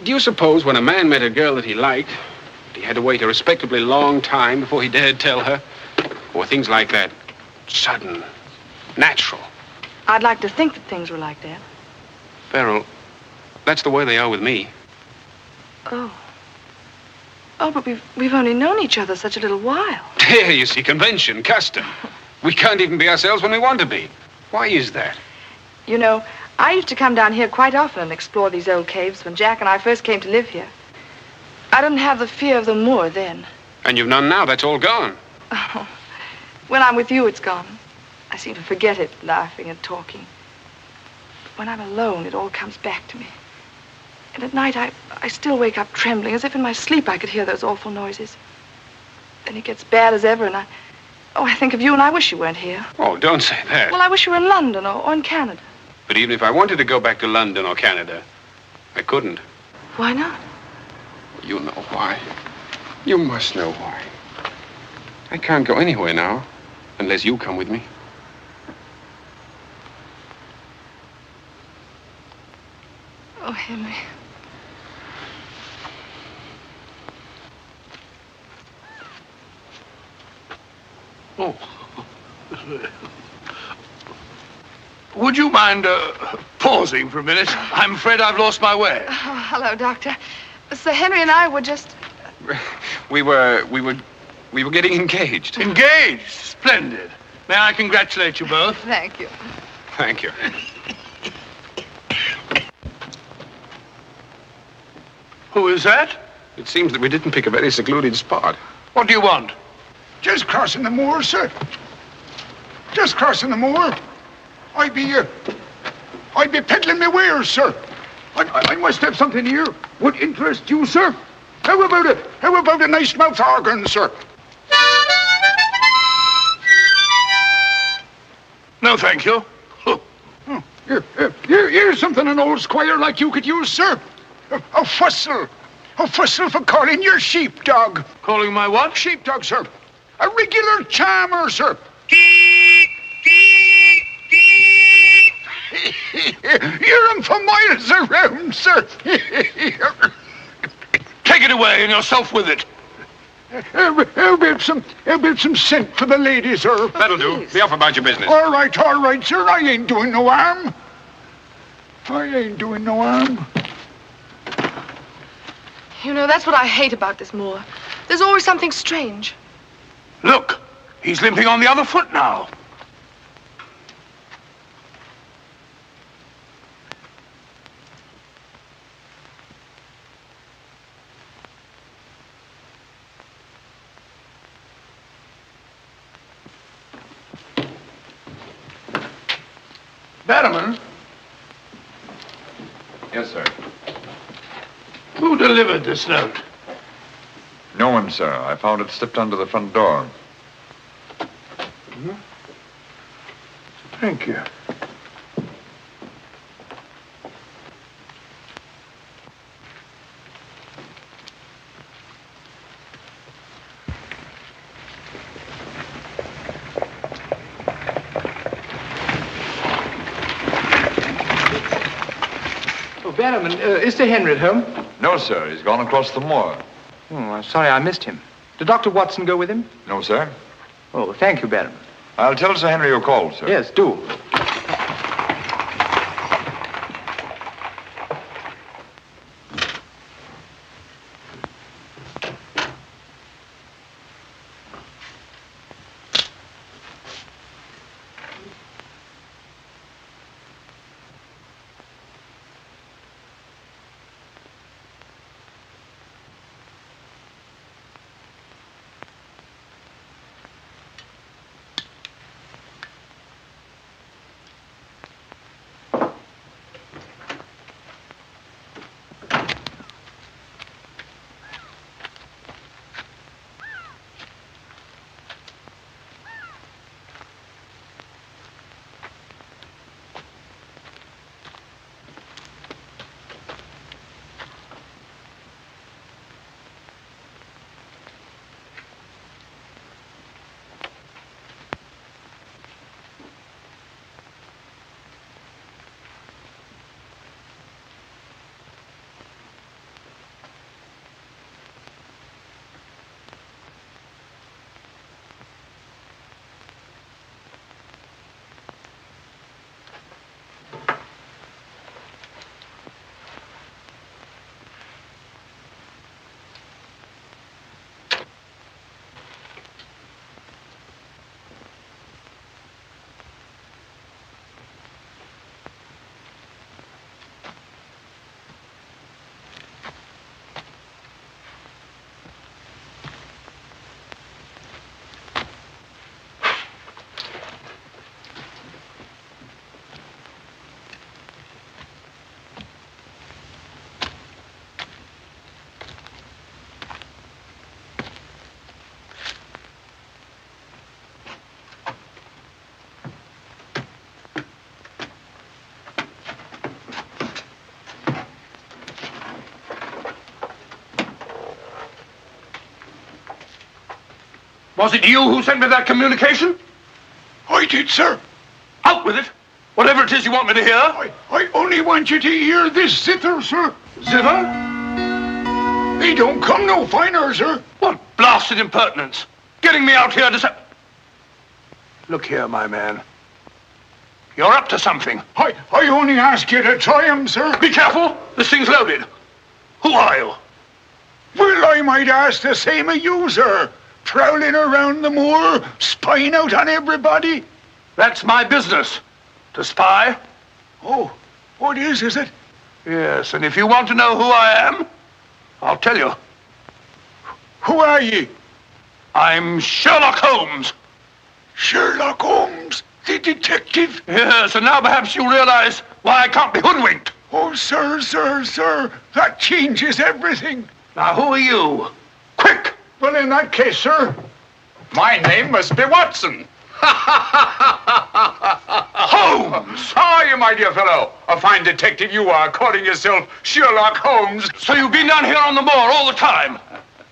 Do you suppose when a man met a girl that he liked, he had to wait a respectably long time before he dared tell her? Or things like that, sudden, natural? I'd like to think that things were like that. Beryl, that's the way they are with me. Oh. Oh, but we've only known each other such a little while. There, you see, convention, custom. We can't even be ourselves when we want to be. Why is that? You know, I used to come down here quite often and explore these old caves when Jack and I first came to live here. I didn't have the fear of the moor then. And you've none now. That's all gone. Oh, when I'm with you, it's gone. I seem to forget it, laughing and talking. But when I'm alone, it all comes back to me. And at night, I still wake up trembling, as if in my sleep I could hear those awful noises. Then it gets bad as ever, and I think of you, and I wish you weren't here. Oh, don't say that. Well, I wish you were in London or in Canada. But even if I wanted to go back to London or Canada, I couldn't. Why not? You know why. You must know why. I can't go anywhere now, unless you come with me. Oh, Henry. Oh. Would you mind pausing for a minute? I'm afraid I've lost my way. Oh, hello, Doctor. Sir Henry and I were just... We were getting engaged. Engaged? Splendid. May I congratulate you both? Thank you. Thank you. Who is that? It seems that we didn't pick a very secluded spot. What do you want? Just crossing the moor, sir. Just crossing the moor. I'd be peddling my wares, sir. I must have something here. Would interest you, sir. How about it? How about a nice mouth organ, sir? No, thank you. Here's something an old squire like you could use, sir. A whistle. A whistle for calling your sheepdog. Calling my what? Sheepdog, sir. A regular charmer, sir. Hear him for miles around, sir. Take it away and yourself with it. How about some scent for the lady, sir? That'll do. Be off about your business. All right, sir. I ain't doing no harm. You know, that's what I hate about this moor. There's always something strange. Look, he's limping on the other foot now. Barrowman? Yes, sir. Who delivered this note? No one, sir. I found it slipped under the front door. Thank you. Barrowman, is Sir Henry at home? No, sir. He's gone across the moor. Oh, I'm sorry I missed him. Did Dr. Watson go with him? No, sir. Oh, thank you, Barrowman. I'll tell Sir Henry you called, sir. Yes, do. Was it you who sent me that communication? I did, sir. Out with it. Whatever it is you want me to hear. I only want you to hear this zither, sir. Zither? He don't come no finer, sir. What blasted impertinence. Getting me out here to say... Look here, my man. You're up to something. I only ask you to try him, sir. Be careful. This thing's loaded. Who are you? Well, I might ask the same of you, sir. Prowling around the moor, spying out on everybody. That's my business. To spy. Oh, what is it? Yes, and if you want to know who I am, I'll tell you. Who are ye? I'm Sherlock Holmes. Sherlock Holmes, the detective? Yes, and now perhaps you realize why I can't be hoodwinked. Oh, sir, that changes everything. Now, who are you? Quick! Well, in that case, sir... My name must be Watson. Holmes! How are you, my my dear fellow. A fine detective you are, calling yourself Sherlock Holmes. So you've been down here on the moor all the time?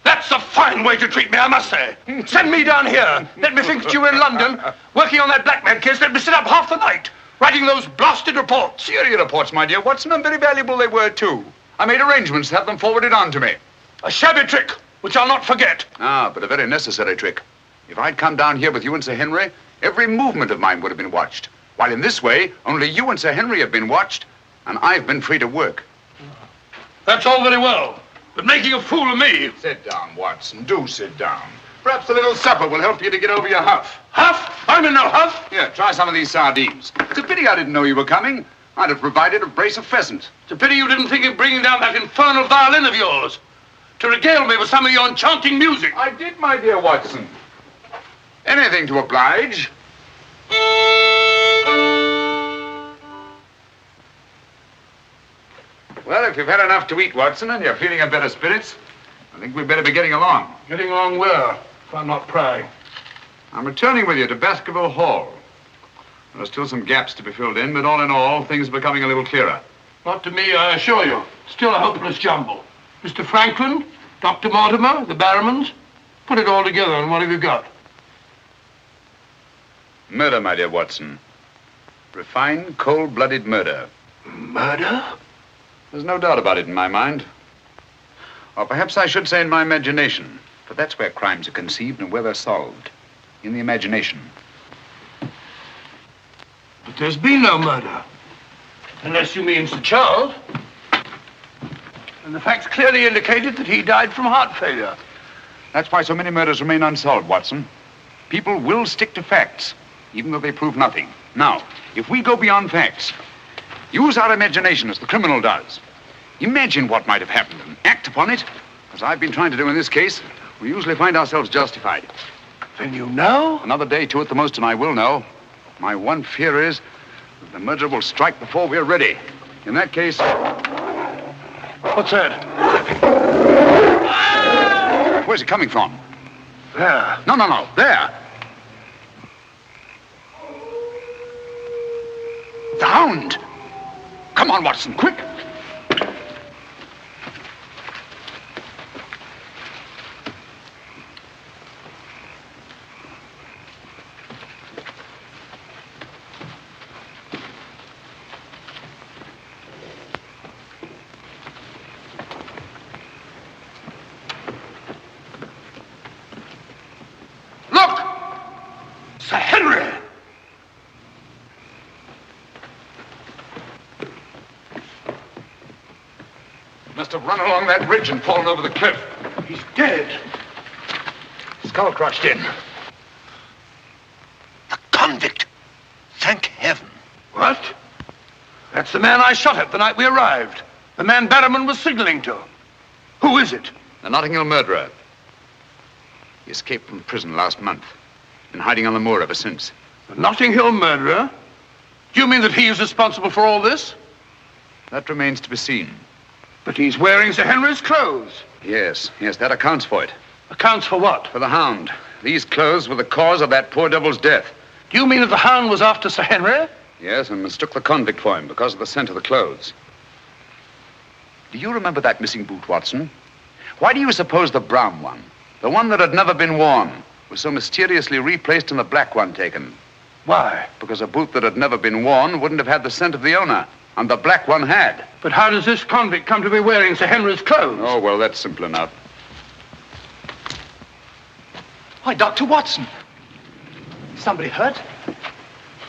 That's a fine way to treat me, I must say. Send me down here. Let me think that you were in London, working on that blackmail case. Let me sit up half the night, writing those blasted reports. Serious reports, my dear Watson, and very valuable they were, too. I made arrangements to have them forwarded on to me. A shabby trick, which I'll not forget. Ah, but a very necessary trick. If I'd come down here with you and Sir Henry, every movement of mine would have been watched. While in this way, only you and Sir Henry have been watched, and I've been free to work. That's all very well, but making a fool of me... Sit down, Watson. Do sit down. Perhaps a little supper will help you to get over your huff. Huff? I'm in no huff. Here, try some of these sardines. It's a pity I didn't know you were coming. I'd have provided a brace of pheasant. It's a pity you didn't think of bringing down that infernal violin of yours to regale me with some of your enchanting music. I did, my dear Watson. Anything to oblige. Well, if you've had enough to eat, Watson, and you're feeling in better spirits, I think we'd better be getting along. Getting along where, if I'm not prying? I'm returning with you to Baskerville Hall. There are still some gaps to be filled in, but all in all, things are becoming a little clearer. Not to me, I assure you. Still a hopeless jumble. Mr. Franklin, Dr. Mortimer, the Barrowmans. Put it all together, and what have you got? Murder, my dear Watson. Refined, cold-blooded murder. Murder? There's no doubt about it in my mind. Or perhaps I should say in my imagination, for that's where crimes are conceived and where they're solved. In the imagination. But there's been no murder. Unless you mean Sir Charles. And the facts clearly indicated that he died from heart failure. That's why so many murders remain unsolved, Watson. People will stick to facts, even though they prove nothing. Now, if we go beyond facts, use our imagination as the criminal does. Imagine what might have happened and act upon it, as I've been trying to do in this case. We usually find ourselves justified. Then you know? Another day, two at the most, and I will know. My one fear is that the murderer will strike before we're ready. In that case... What's that? Where's it coming from? There. No. There. The Hound. Come on, Watson, quick. Sir Henry! Must have run along that ridge and fallen over the cliff. He's dead. Skull crushed in. The convict. Thank heaven. What? That's the man I shot at the night we arrived. The man Barrowman was signaling to. Who is it? The Notting Hill murderer. He escaped from prison last month. Been hiding on the moor ever since. The Notting Hill murderer? Do you mean that he is responsible for all this? That remains to be seen. But he's wearing Sir Henry's clothes. Yes, that accounts for it. Accounts for what? For the Hound. These clothes were the cause of that poor devil's death. Do you mean that the Hound was after Sir Henry? Yes, and mistook the convict for him because of the scent of the clothes. Do you remember that missing boot, Watson? Why do you suppose the brown one, the one that had never been worn, was so mysteriously replaced and the black one taken? Why? Because a boot that had never been worn wouldn't have had the scent of the owner, and the black one had. But how does this convict come to be wearing Sir Henry's clothes? Oh, well, that's simple enough. Why, Dr. Watson. Somebody hurt?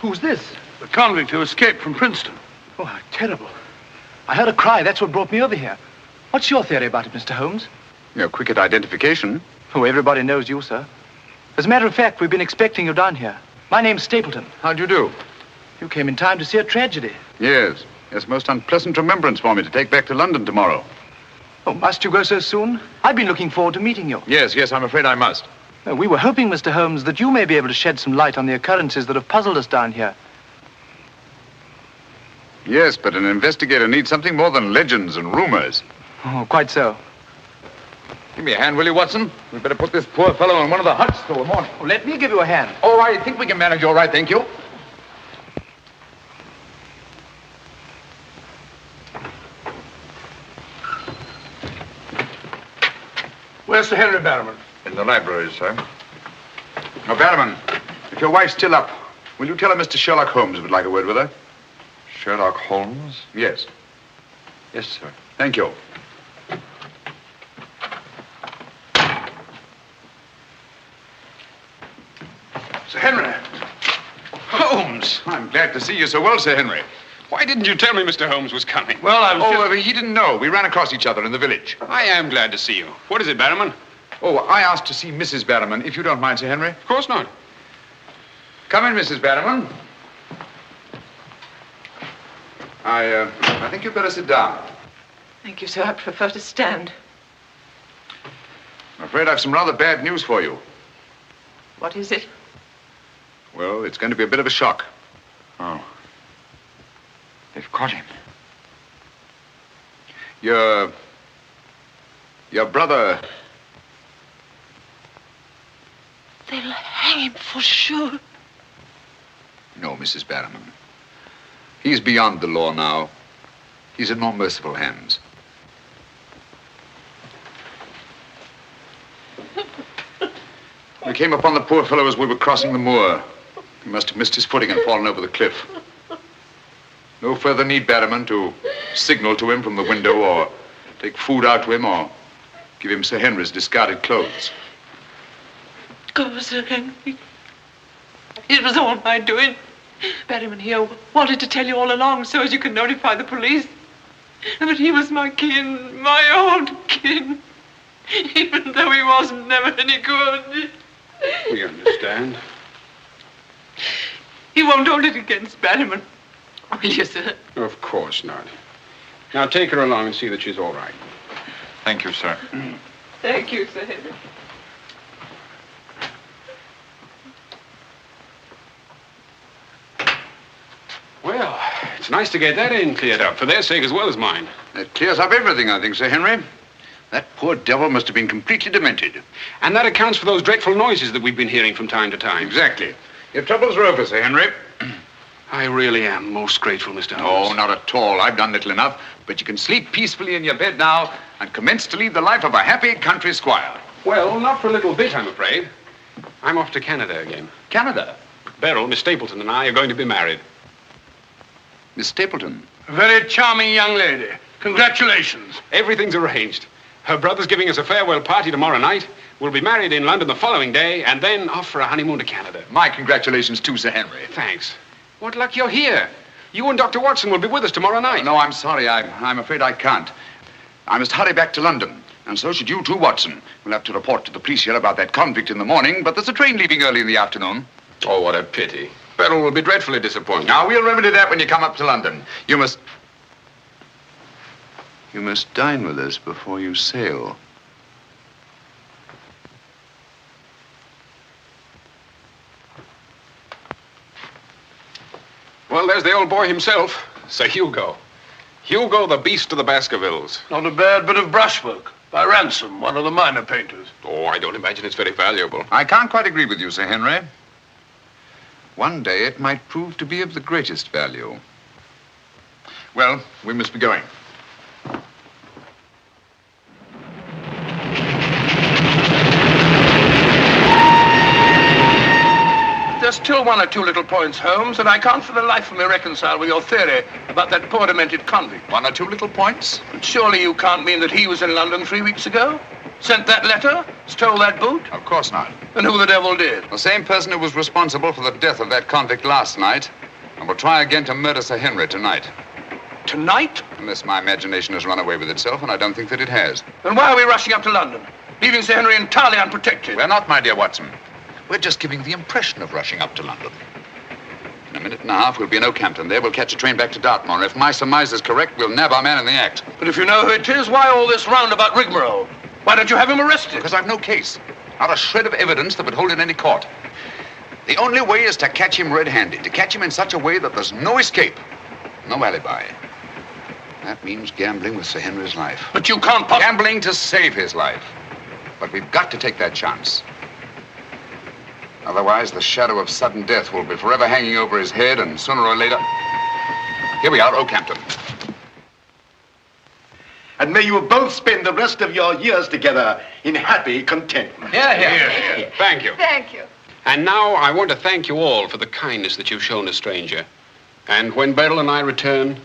Who's this? The convict who escaped from Princeton. Oh, how terrible. I heard a cry. That's what brought me over here. What's your theory about it, Mr. Holmes? You're quick at identification. Oh, everybody knows you, sir. As a matter of fact, we've been expecting you down here. My name's Stapleton. How'd you do? You came in time to see a tragedy. Yes, most unpleasant remembrance for me to take back to London tomorrow. Oh, must you go so soon? I've been looking forward to meeting you. Yes, I'm afraid I must. We were hoping, Mr. Holmes, that you may be able to shed some light on the occurrences that have puzzled us down here. Yes, but an investigator needs something more than legends and rumors. Oh, quite so. Give me a hand, will you, Watson? We'd better put this poor fellow in one of the huts till the morning. Oh, let me give you a hand. Oh, I think we can manage all right, thank you. Where's Sir Henry Barrowman? In the library, sir. Now, Barrowman, if your wife's still up, will you tell her Mr. Sherlock Holmes would like a word with her? Sherlock Holmes? Yes. Yes, sir. Thank you. Sir Henry. Holmes! I'm glad to see you so well, Sir Henry. Why didn't you tell me Mr. Holmes was coming? Well, I was Oh, he didn't know. We ran across each other in the village. I am glad to see you. What is it, Barrowman? Oh, I asked to see Mrs. Barrowman, if you don't mind, Sir Henry. Of course not. Come in, Mrs. Barrowman. I think you'd better sit down. Thank you, sir. I prefer to stand. I'm afraid I've some rather bad news for you. What is it? Well, it's going to be a bit of a shock. Oh. They've caught him. Your brother... They'll hang him for sure. No, Mrs. Barrowman. He's beyond the law now. He's in more merciful hands. We came upon the poor fellow as we were crossing the moor. He must have missed his footing and fallen over the cliff. No further need, Barrowman, to signal to him from the window or take food out to him or give him Sir Henry's discarded clothes. Go, Sir Henry. It was all my doing. Barrowman here wanted to tell you all along so as you could notify the police. But he was my kin, my old kin. Even though he wasn't never any good. We understand. You won't hold it against Barrowman, will you, sir? Of course not. Now take her along and see that she's all right. Thank you, sir. Thank you, Sir Henry. Well, it's nice to get that in cleared up, for their sake as well as mine. That clears up everything, I think, Sir Henry. That poor devil must have been completely demented. And that accounts for those dreadful noises that we've been hearing from time to time. Exactly. Your troubles are over, Sir Henry. I really am most grateful, Mr. Holmes. Oh, not at all. I've done little enough. But you can sleep peacefully in your bed now and commence to lead the life of a happy country squire. Well, not for a little bit, I'm afraid. I'm off to Canada again. Canada? Beryl, Miss Stapleton, and I are going to be married. Miss Stapleton? A very charming young lady. Congratulations. Everything's arranged. Her brother's giving us a farewell party tomorrow night. We'll be married in London the following day, and then off for a honeymoon to Canada. My congratulations too, Sir Henry. Thanks. What luck you're here. You and Dr. Watson will be with us tomorrow night. No, I'm sorry. I'm afraid I can't. I must hurry back to London. And so should you too, Watson. We'll have to report to the police here about that convict in the morning, but there's a train leaving early in the afternoon. Oh, what a pity. Beryl will be dreadfully disappointed. Now, we'll remedy that when you come up to London. You must dine with us before you sail. Well, there's the old boy himself, Sir Hugo. Hugo, the beast of the Baskervilles. Not a bad bit of brushwork by Ransom, one of the minor painters. Oh, I don't imagine it's very valuable. I can't quite agree with you, Sir Henry. One day it might prove to be of the greatest value. Well, we must be going. There's still one or two little points, Holmes, that I can't for the life of me reconcile with your theory about that poor demented convict. One or two little points? But surely you can't mean that he was in London 3 weeks ago? Sent that letter? Stole that boot? Of course not. And who the devil did? The same person who was responsible for the death of that convict last night and will try again to murder Sir Henry tonight. Tonight? Unless my imagination has run away with itself, and I don't think that it has. Then why are we rushing up to London, leaving Sir Henry entirely unprotected? We're not, my dear Watson. We're just giving the impression of rushing up to London. In a minute and a half, we'll be in Oakhampton. There, we'll catch a train back to Dartmoor. If my surmise is correct, we'll nab our man in the act. But if you know who it is, why all this roundabout rigmarole? Why don't you have him arrested? Because I've no case. Not a shred of evidence that would hold in any court. The only way is to catch him red-handed, to catch him in such a way that there's no escape, no alibi. That means gambling with Sir Henry's life. But you can't possibly... Gambling to save his life. But we've got to take that chance. Otherwise, the shadow of sudden death will be forever hanging over his head, and sooner or later... Here we are, Oakhampton. And may you both spend the rest of your years together in happy contentment. Yeah. Thank you. Thank you. And now I want to thank you all for the kindness that you've shown a stranger. And when Basil and I return,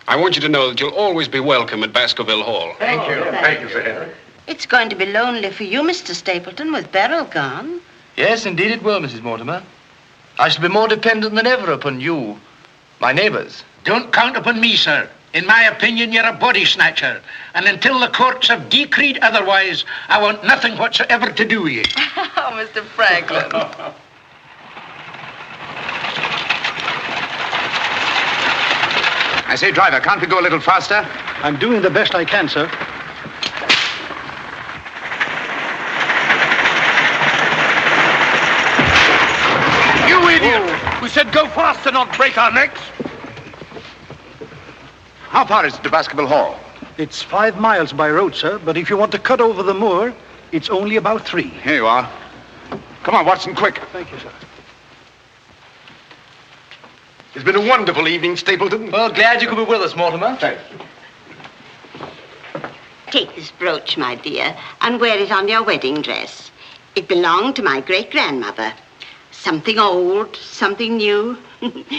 I want you to know that you'll always be welcome at Baskerville Hall. Thank you. Thank you, Sir Henry. It's going to be lonely for you, Mr. Stapleton, with Beryl gone. Yes, indeed it will, Mrs. Mortimer. I shall be more dependent than ever upon you, my neighbours. Don't count upon me, sir. In my opinion, you're a body snatcher. And until the courts have decreed otherwise, I want nothing whatsoever to do with you. Oh, Mr. Franklin. I say, driver, can't we go a little faster? I'm doing the best I can, sir. You idiot! We said go faster, not break our necks. How far is it to Baskerville Hall? It's 5 miles by road, sir, but if you want to cut over the moor, it's only about 3. Here you are. Come on, Watson, quick. Thank you, sir. It's been a wonderful evening, Stapleton. Well, glad you could be with us, Mortimer. Thanks. Take this brooch, my dear, and wear it on your wedding dress. It belonged to my great-grandmother. Something old, something new.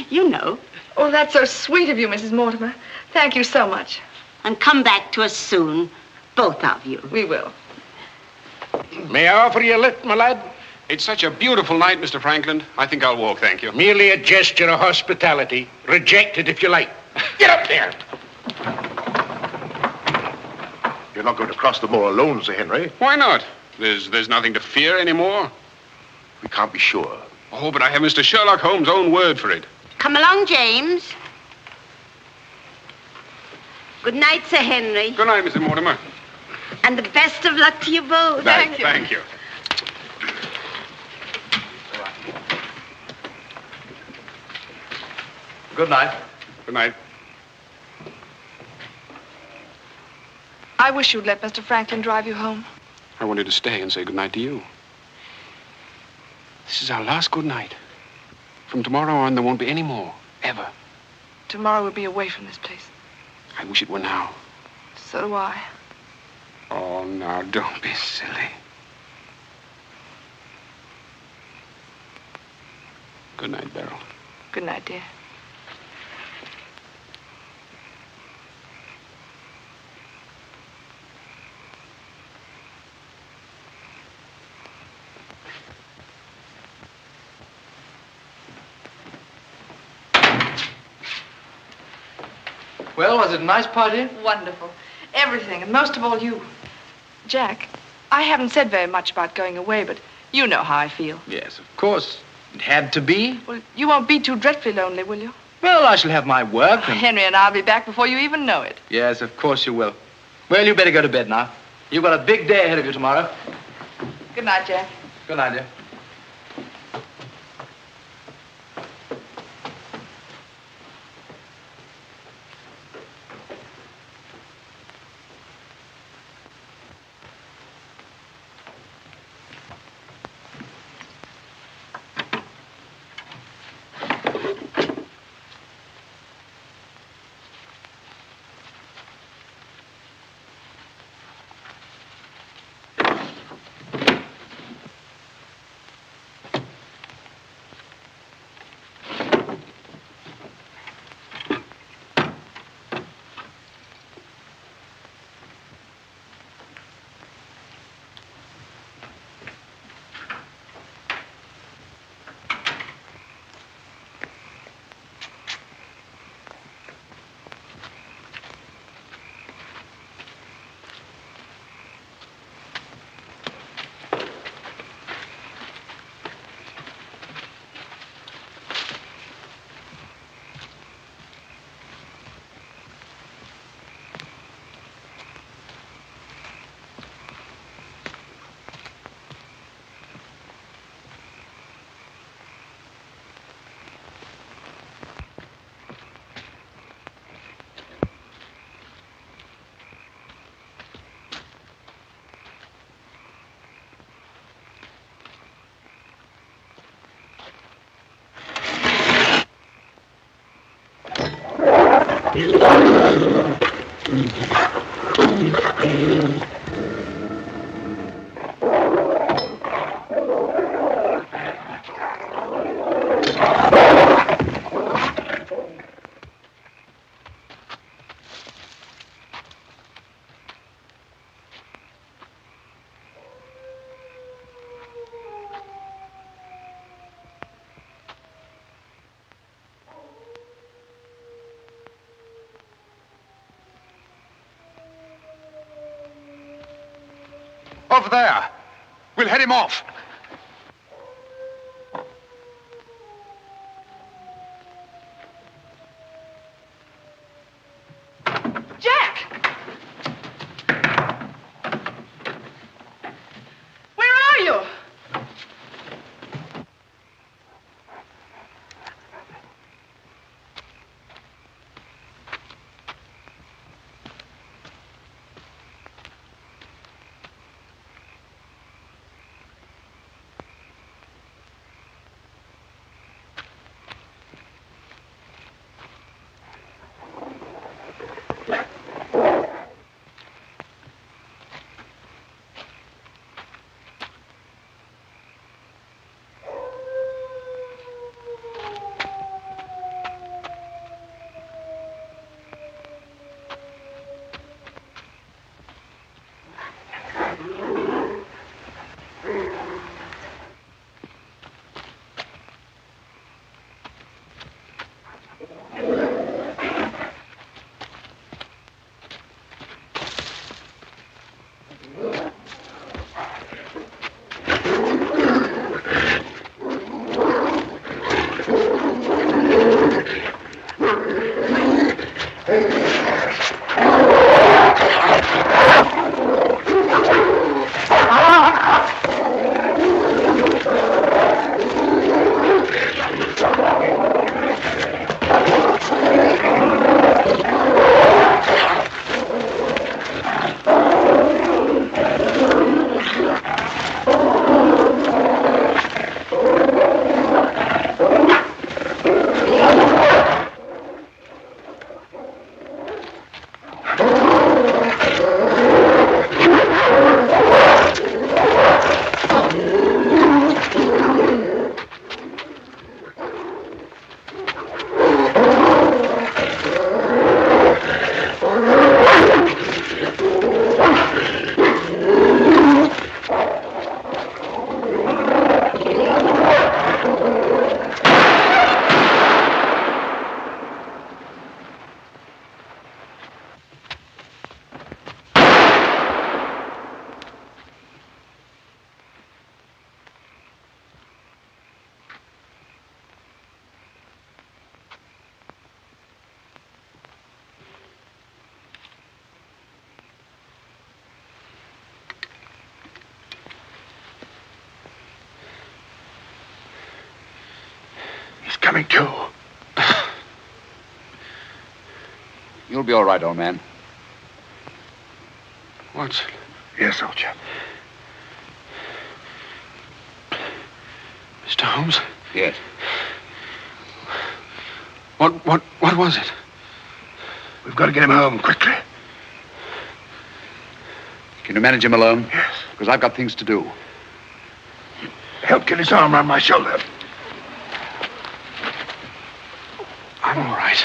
You know. Oh, that's so sweet of you, Mrs. Mortimer. Thank you so much. And come back to us soon, both of you. We will. May I offer you a lift, my lad? It's such a beautiful night, Mr. Franklin. I think I'll walk, thank you. Merely a gesture of hospitality. Reject it if you like. Get up there! You're not going to cross the moor alone, Sir Henry. Why not? There's nothing to fear anymore. We can't be sure. Oh, but I have Mr. Sherlock Holmes' own word for it. Come along, James. Good night, Sir Henry. Good night, Mrs. Mortimer. And the best of luck to you both. Thank you. Good night. Good night. I wish you'd let Mr. Franklin drive you home. I wanted to stay and say good night to you. This is our last good night. From tomorrow on, there won't be any more, ever. Tomorrow we'll be away from this place. I wish it were now. So do I. Oh, now, don't be silly. Good night, Beryl. Good night, dear. Well, was it a nice party? Wonderful. Everything, and most of all you. Jack, I haven't said very much about going away, but you know how I feel. Yes, of course. It had to be. Well, you won't be too dreadfully lonely, will you? Well, I shall have my work. And... Henry and I'll be back before you even know it. Yes, of course you will. Well, you better go to bed now. You've got a big day ahead of you tomorrow. Good night, Jack. Good night, dear. Over there. We'll head him off. Jack! Where are you? Coming to. You'll be all right, old man. Watson. Yes, soldier. Mr. Holmes? Yes. What was it? We've got to get him home quickly. Can you manage him alone? Yes. Because I've got things to do. Help get his arm around my shoulder. I'm all right.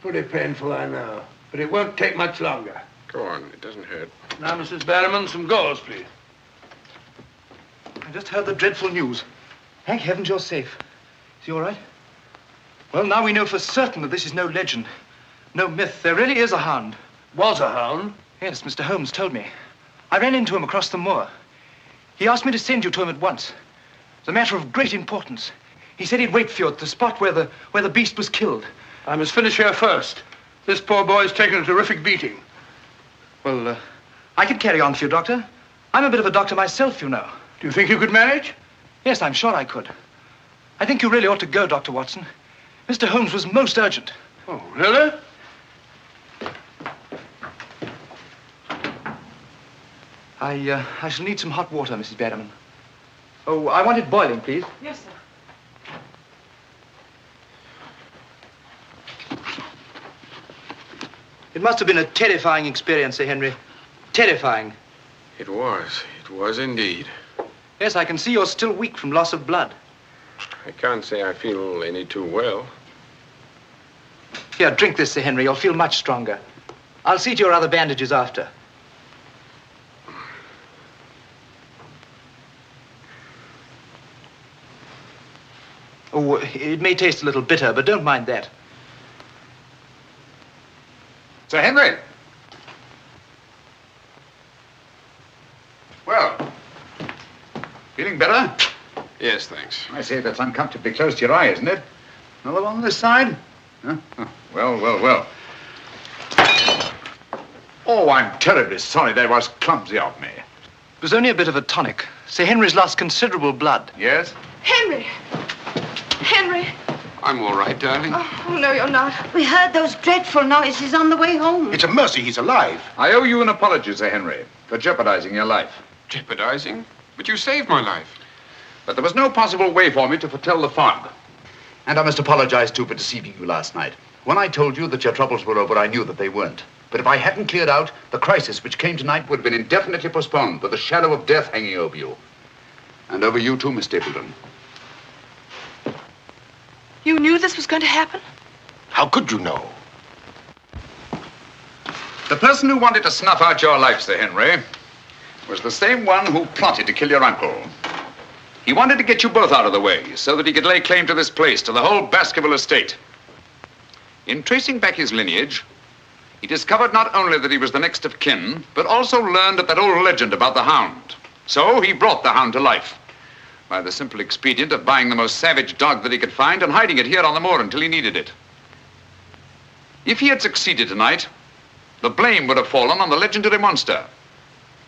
Pretty painful, I know. But it won't take much longer. Go on, it doesn't hurt. Now, Mrs. Barrowman, some gauze, please. I just heard the dreadful news. Thank heavens you're safe. Is he all right? Well, now we know for certain that this is no legend, no myth. There really is a hound. Was a hound? Yes, Mr. Holmes told me. I ran into him across the moor. He asked me to send you to him at once. It's a matter of great importance. He said he'd wait for you at the spot where the beast was killed. I must finish here first. This poor boy's taken a terrific beating. Well, I could carry on for you, Doctor. I'm a bit of a doctor myself, you know. Do you think you could manage? Yes, I'm sure I could. I think you really ought to go, Dr. Watson. Mr. Holmes was most urgent. Oh, really? I shall need some hot water, Mrs. Barrowman. Oh, I want it boiling, please. Yes, sir. It must have been a terrifying experience, Sir Henry. Terrifying. It was. It was indeed. Yes, I can see you're still weak from loss of blood. I can't say I feel any too well. Here, drink this, Sir Henry. You'll feel much stronger. I'll see to your other bandages after. Oh, it may taste a little bitter, but don't mind that. Sir Henry! Well, feeling better? Yes, thanks. I say, that's uncomfortably close to your eye, isn't it? Another one on this side? Huh? Oh, well. Oh, I'm terribly sorry. That was clumsy of me. It was only a bit of a tonic. Sir Henry's lost considerable blood. Yes? Henry! Henry! I'm all right, darling. Oh, no, you're not. We heard those dreadful noises on the way home. It's a mercy he's alive. I owe you an apology, Sir Henry, for jeopardizing your life. Jeopardizing? But you saved my life. But there was no possible way for me to foretell the fog. And I must apologize, too, for deceiving you last night. When I told you that your troubles were over, I knew that they weren't. But if I hadn't cleared out, the crisis which came tonight would have been indefinitely postponed, with the shadow of death hanging over you. And over you, too, Miss Stapleton. You knew this was going to happen? How could you know? The person who wanted to snuff out your life, Sir Henry, was the same one who plotted to kill your uncle. He wanted to get you both out of the way so that he could lay claim to this place, to the whole Baskerville estate. In tracing back his lineage, he discovered not only that he was the next of kin, but also learned of that old legend about the Hound. So he brought the Hound to life by the simple expedient of buying the most savage dog that he could find and hiding it here on the moor until he needed it. If he had succeeded tonight, the blame would have fallen on the legendary monster,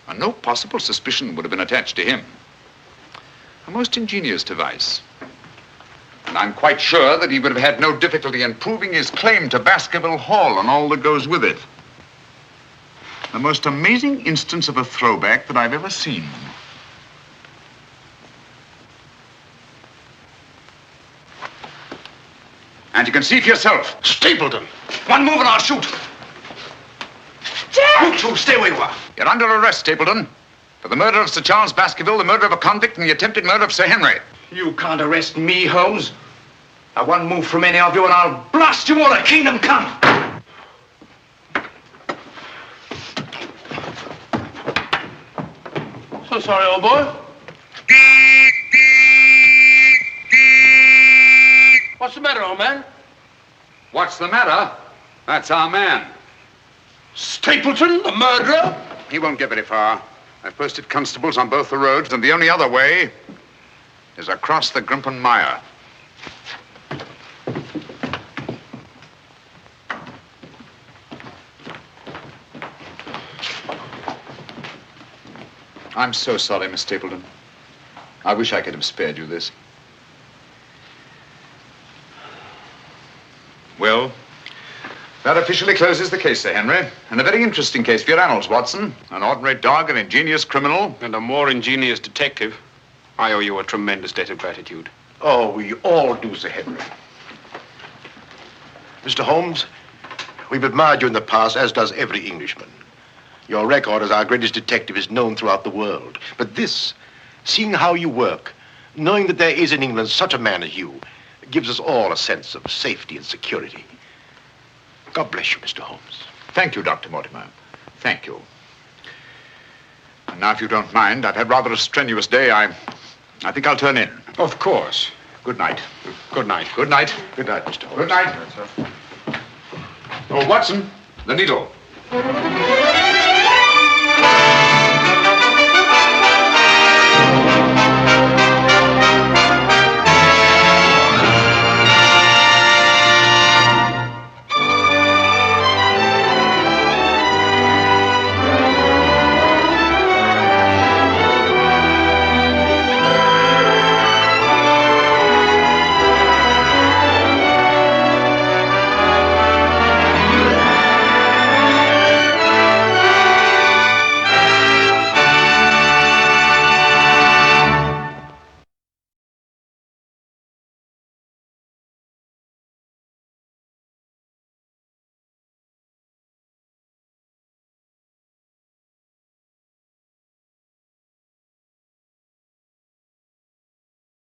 and no possible suspicion would have been attached to him. A most ingenious device. And I'm quite sure that he would have had no difficulty in proving his claim to Baskerville Hall and all that goes with it. The most amazing instance of a throwback that I've ever seen. And you can see for yourself. Stapleton! One move and I'll shoot. Jack! You two, stay where you are. You're under arrest, Stapleton, for the murder of Sir Charles Baskerville, the murder of a convict, and the attempted murder of Sir Henry. You can't arrest me, Holmes. Now, one move from any of you and I'll blast you all to kingdom come. So sorry, old boy. What's the matter, old man? What's the matter? That's our man. Stapleton, the murderer? He won't get very far. I've posted constables on both the roads, and the only other way is across the Grimpen Mire. I'm so sorry, Miss Stapleton. I wish I could have spared you this. Well, that officially closes the case, Sir Henry. And a very interesting case for your annals, Watson. An ordinary dog, an ingenious criminal. And a more ingenious detective. I owe you a tremendous debt of gratitude. Oh, we all do, Sir Henry. Mr. Holmes, we've admired you in the past, as does every Englishman. Your record as our greatest detective is known throughout the world. But this, seeing how you work, knowing that there is in England such a man as you, gives us all a sense of safety and security. God bless you, Mr. Holmes. Thank you, Dr. Mortimer. Thank you. And now, if you don't mind, I've had rather a strenuous day. I think I'll turn in. Of course. Good night. Good night. Good night. Good night, Mr. Holmes. Good night. Oh, Watson, the needle.